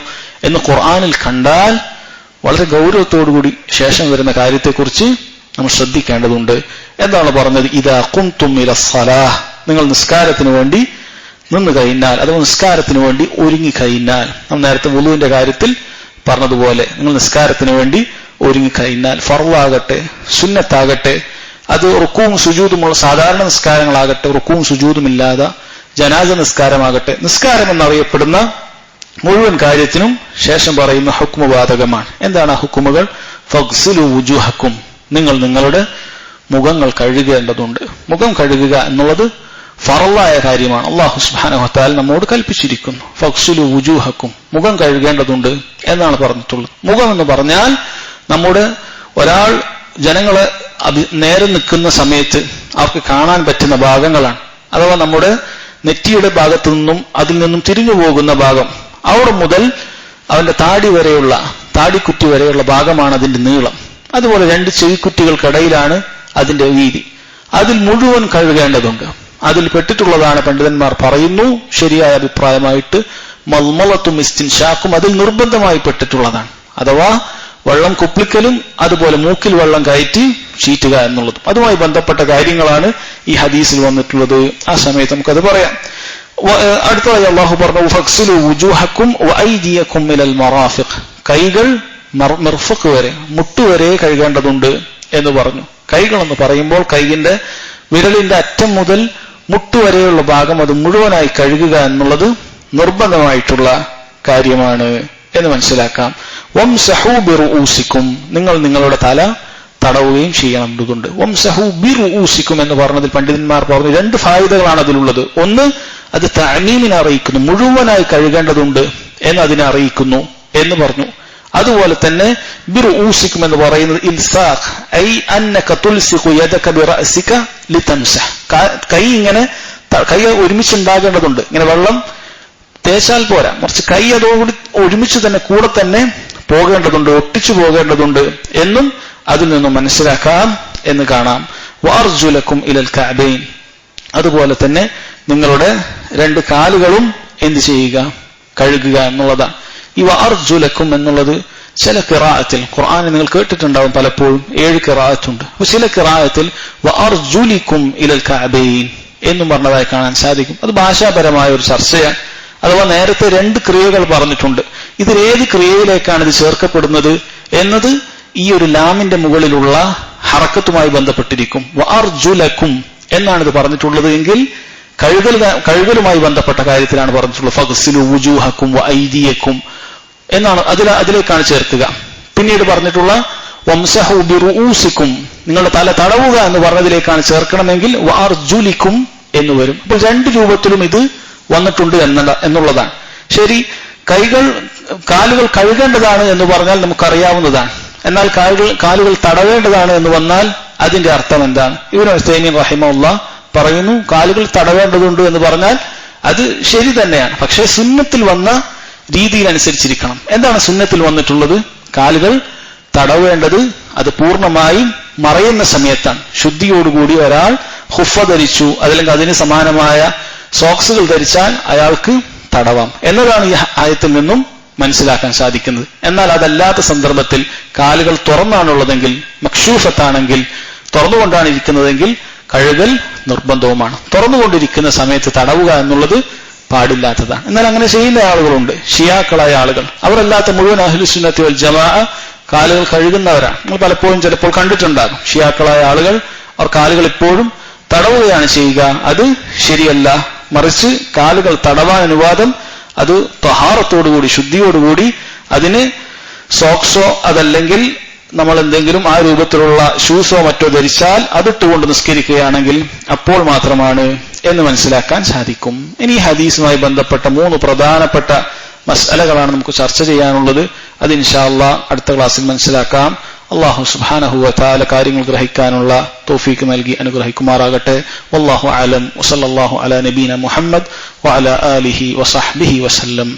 എന്ന് ഖുർആനിൽ കണ്ടാൽ വളരെ ഗൗരവത്തോടുകൂടി ശേഷം വരുന്ന കാര്യത്തെക്കുറിച്ച് നമ്മൾ ശ്രദ്ധിക്കേണ്ടതുണ്ട്. എന്താണ് പറഞ്ഞത്? ഇദാ ഖുംതും ഇലസ്സലാഹ്, നിങ്ങൾ നിസ്കാരത്തിന് വേണ്ടി നിന്ന് കഴിഞ്ഞാൽ, അഥവാ നിസ്കാരത്തിന് വേണ്ടി ഒരുങ്ങി കഴിഞ്ഞാൽ, നമ്മൾ നേരത്തെ വുളുവിന്റെ കാര്യത്തിൽ പറഞ്ഞതുപോലെ നിങ്ങൾ നിസ്കാരത്തിന് വേണ്ടി ഒരുങ്ങി കഴിഞ്ഞാൽ, ഫർളാകട്ടെ സുന്നത്താകട്ടെ, അത് റുക്കൂവും സുജൂദുമുള്ള സാധാരണ നിസ്കാരങ്ങളാകട്ടെ, റുക്കൂവും സുജൂദുമില്ലാതെ ജനാസ നിസ്കാരമാകട്ടെ, നിസ്കാരം എന്നറിയപ്പെടുന്ന മുഴുവൻ കാര്യത്തിനും ശേഷം പറയുന്ന ഹുക്മ ബാധകമാണ്. എന്താണ് ആ ഹുക്കുമുകൾ? ഫഗ്സിലു വുജൂഹക്കും, നിങ്ങൾ നിങ്ങളുടെ മുഖങ്ങൾ കഴുകേണ്ടതുണ്ട്. മുഖം കഴുകുക എന്നുള്ളത് ഫറളായ കാര്യമാണ്. അല്ലാഹു സുബ്ഹാനഹു വ തആല നമ്മോട് കൽപ്പിച്ചിരിക്കുന്നു. ഫഗ്സിലു വുജൂഹക്കും, മുഖം കഴുകേണ്ടതുണ്ട് എന്നാണ് പറഞ്ഞിട്ടുള്ളത്. മുഖം എന്ന് പറഞ്ഞാൽ നമ്മുടെ ഒരാൾ ജനങ്ങളെ നേരെ നിൽക്കുന്ന സമയത്ത് അവർക്ക് കാണാൻ പറ്റുന്ന ഭാഗങ്ങളാണ്. അഥവാ നമ്മുടെ നെറ്റിയുടെ ഭാഗത്തു നിന്നും അതിൽ നിന്നും തിരിഞ്ഞു പോകുന്ന ഭാഗം, അവിടെ മുതൽ അവന്റെ താടിക്കുറ്റി വരെയുള്ള ഭാഗമാണ് അതിന്റെ നീളം. അതുപോലെ 2 ചെവിക്കുറ്റികൾക്കിടയിലാണ് അതിന്റെ വീതി. അതിൽ മുഴുവൻ കഴുകേണ്ടതുണ്ട്. അതിൽ പെട്ടിട്ടുള്ളതാണ് പണ്ഡിതന്മാർ പറയുന്നു ശരിയായ അഭിപ്രായമായിട്ട് മൽമലത്തും ഇസ്തിൻഷാക്കും അതിൽ നിർബന്ധമായി പെട്ടിട്ടുള്ളതാണ്. അഥവാ വെള്ളം കുപ്പിക്കലും അതുപോലെ മൂക്കിൽ വെള്ളം കയറ്റി ചീറ്റുക എന്നുള്ളതും അതുമായി ബന്ധപ്പെട്ട കാര്യങ്ങളാണ് ഈ ഹദീസിൽ വന്നിട്ടുള്ളത്. ആ സമയത്ത് നമുക്കത് പറയാം. അടുത്തതായി അല്ലാഹു പറഞ്ഞു ഫഗ്സിലു വുജൂഹക്കും വഅയ്ദിയക്കും ഇലൽ മറാഫിഖ്, കൈകൾ മിർഫഖ് വരെ, മുട്ടുവരെ കഴുകേണ്ടതുണ്ട് എന്ന് പറഞ്ഞു. കൈകൾ എന്ന് പറയുമ്പോൾ കൈയിന്റെ വിരലിന്റെ അറ്റം മുതൽ മുട്ടുവരെയുള്ള ഭാഗം അത് മുഴുവനായി കഴുകുക എന്നുള്ളത് നിർബന്ധമായിട്ടുള്ള കാര്യമാണ് എന്ന് മനസ്സിലാക്കാം. വംസഹു ബിറുഊസിക്കും, നിങ്ങൾ നിങ്ങളുടെ തല തടവുകയും ചെയ്യേണ്ടതുണ്ട്. വംസഹു ബിറുഊസിക്കും എന്ന് പറഞ്ഞതിൽ പണ്ഡിതന്മാർ പറഞ്ഞു 2 ഫായിദകളാണ് അതിലുള്ളത്. ഒന്ന്, അത് തഅമീമിനെ അറിയിക്കുന്നു, മുഴുവനായി കഴുകേണ്ടതുണ്ട് എന്നതിനെ അറിയിക്കുന്നു എന്ന് പറഞ്ഞു. അതുപോലെ തന്നെ ബിറുഊസിക്കും എന്ന് പറയുന്നത് ഇൽസാഖ്, ഐ അന്നക തുൽസിഖു യദക ബിറഅസിക ലിതംസഹ്, കൈ ഒരുമിച്ചുണ്ടാകേണ്ടതുണ്ട്. ഇങ്ങനെ വെള്ളം തേച്ചാൽ പോരാ, മറിച്ച് കൈ അതോടുകൂടി ഒരുമിച്ച് തന്നെ കൂടെ തന്നെ പോകേണ്ടതുണ്ട്, ഒട്ടിച്ചു പോകേണ്ടതുണ്ട് എന്നും അതിൽ നിന്നും മനസ്സിലാക്കാം എന്ന് കാണാം. വഅർജുലക്കും ഇലൽ കഅബൈൻ, അതുപോലെ തന്നെ നിങ്ങളുടെ 2 കാലുകളും എന്ത് ചെയ്യുക? കഴുകുക എന്നുള്ളതാണ്. ഈ വഅർജുലക്കും എന്നുള്ളത് ചില ഖിറാഅത്തിൽ ഖുർആനിൽ നിങ്ങൾ കേട്ടിട്ടുണ്ടാവും പലപ്പോഴും 7 ഖിറാഅത്തുണ്ട്. അപ്പൊ ചില ഖിറാഅത്തിൽ വഅർജുലിക്കും ഇലൽ കഅബൈൻ എന്നും പറഞ്ഞതായി കാണാൻ സാധിക്കും. അത് ഭാഷാപരമായ ഒരു ചർച്ചയാണ്. അഥവാ നേരത്തെ 2 ക്രിയകൾ പറഞ്ഞിട്ടുണ്ട്. ഇതിലേത് ക്രിയയിലേക്കാണ് ഇത് ചേർക്കപ്പെടുന്നത് എന്നത് ഈ ഒരു ലാമിന്റെ മുകളിലുള്ള ഹറക്കത്തുമായി ബന്ധപ്പെട്ടിരിക്കും. വഅർജുലക്കും എന്നാണ് ഇത് പറഞ്ഞിട്ടുള്ളത് എങ്കിൽ കഴുകലുമായി ബന്ധപ്പെട്ട കാര്യത്തിലാണ് പറഞ്ഞിട്ടുള്ളത്. ഫഗ്സിലു വുജൂഹക്കും വഅയ്ദിയക്കും എന്നാണ് അതിലേക്കാണ് ചേർക്കുക. പിന്നീട് പറഞ്ഞിട്ടുള്ള വംസഹു ബിറുഊസിക്കും നിങ്ങളുടെ തല തടവുക എന്ന് പറഞ്ഞതിലേക്കാണ് ചേർക്കണമെങ്കിൽ വഅർജുലിക്കും എന്ന് വരും. അപ്പോൾ 2 രൂപത്തിലും ഇത് വന്നിട്ടുണ്ട് എന്നുള്ളതാണ്. ശരി, കാലുകൾ കഴുകേണ്ടതാണ് എന്ന് പറഞ്ഞാൽ നമുക്കറിയാവുന്നതാണ്. എന്നാൽ കാലുകൾ തടവേണ്ടതാണ് എന്ന് വന്നാൽ അതിന്റെ അർത്ഥം എന്താണ്? ഇബ്നു ഉസൈമീൻ റഹിമഹുല്ലാഹ് പറയുന്നു, കാലുകൾ തടവേണ്ടതുണ്ട് എന്ന് പറഞ്ഞാൽ അത് ശരി തന്നെയാണ്, പക്ഷേ സുന്നത്തിൽ വന്ന രീതിയിൽ അനുസരിച്ചിരിക്കണം. എന്താണ് സുന്നത്തിൽ വന്നിട്ടുള്ളത്? കാലുകൾ തടവേണ്ടത് അത് പൂർണ്ണമായും മറയുന്ന സമയത്താണ്. ശുദ്ധിയോടുകൂടി ഒരാൾ ഹുഫ ധരിച്ചു, അതല്ലെങ്കിൽ അതിന് സമാനമായ സോക്സുകൾ ധരിച്ചാൽ അയാൾക്ക് തടവാം എന്നതാണ് ഈ ആയത്തിൽ നിന്നും മനസ്സിലാക്കാൻ സാധിക്കുന്നത്. എന്നാൽ അതല്ലാത്ത സന്ദർഭത്തിൽ കാലുകൾ തുറന്നാണുള്ളതെങ്കിൽ, മക്ഷൂഫത്താണെങ്കിൽ, തുറന്നുകൊണ്ടാണ് ഇരിക്കുന്നതെങ്കിൽ കഴുകൽ നിർബന്ധവുമാണ്. തുറന്നുകൊണ്ടിരിക്കുന്ന സമയത്ത് തടവുക എന്നുള്ളത് പാടില്ലാത്തതാണ്. എന്നാൽ അങ്ങനെ ചെയ്യുന്ന ആളുകളുണ്ട്, ഷിയാക്കളായ ആളുകൾ. അവരല്ലാത്ത മുഴുവൻ അഹ്ലുസുന്നത്തി വൽ ജമാഅ കാലുകൾ കഴുകുന്നവരാണ്. നിങ്ങൾ പലപ്പോഴും ചിലപ്പോൾ കണ്ടിട്ടുണ്ടാകും. ഷിയാക്കളായ ആളുകൾ അവർ കാലുകൾ ഇപ്പോഴും തടവുകയാണ് ചെയ്യുക. അത് ശരിയല്ല. മറിച്ച് കാലുകൾ തടവാൻ അനുവാദം അത് തഹാറത്തോടുകൂടി, ശുദ്ധിയോടുകൂടി, അതിന് സോക്സോ അതല്ലെങ്കിൽ നമ്മൾ എന്തെങ്കിലും ആ രൂപത്തിലുള്ള ഷൂസോ മറ്റോ ധരിച്ചാൽ അതിട്ടുകൊണ്ട് നിസ്കരിക്കുകയാണെങ്കിൽ അപ്പോൾ മാത്രമാണ് എന്ന് മനസ്സിലാക്കാൻ സാധിക്കും. ഇനി ഹദീസുമായി ബന്ധപ്പെട്ട 3 പ്രധാനപ്പെട്ട മസ്അലകളാണ് നമുക്ക് ചർച്ച ചെയ്യാനുള്ളത്. അത് ഇൻഷാ അല്ലാഹ് അടുത്ത ക്ലാസ്സിൽ മനസ്സിലാക്കാം. അല്ലാഹു സുബ്ഹാനഹു വ തആല കാര്യങ്ങൾ ഗ്രഹിക്കാനുള്ള തൗഫീഖ് നൽകി അനുഗ്രഹിക്കുമാറാകട്ടെ. വല്ലാഹു അലം. വസല്ലല്ലാഹു അലാ നബീന മുഹമ്മദ് വഅലാ ആലിഹി വസഹ്ബിഹി വസല്ലം.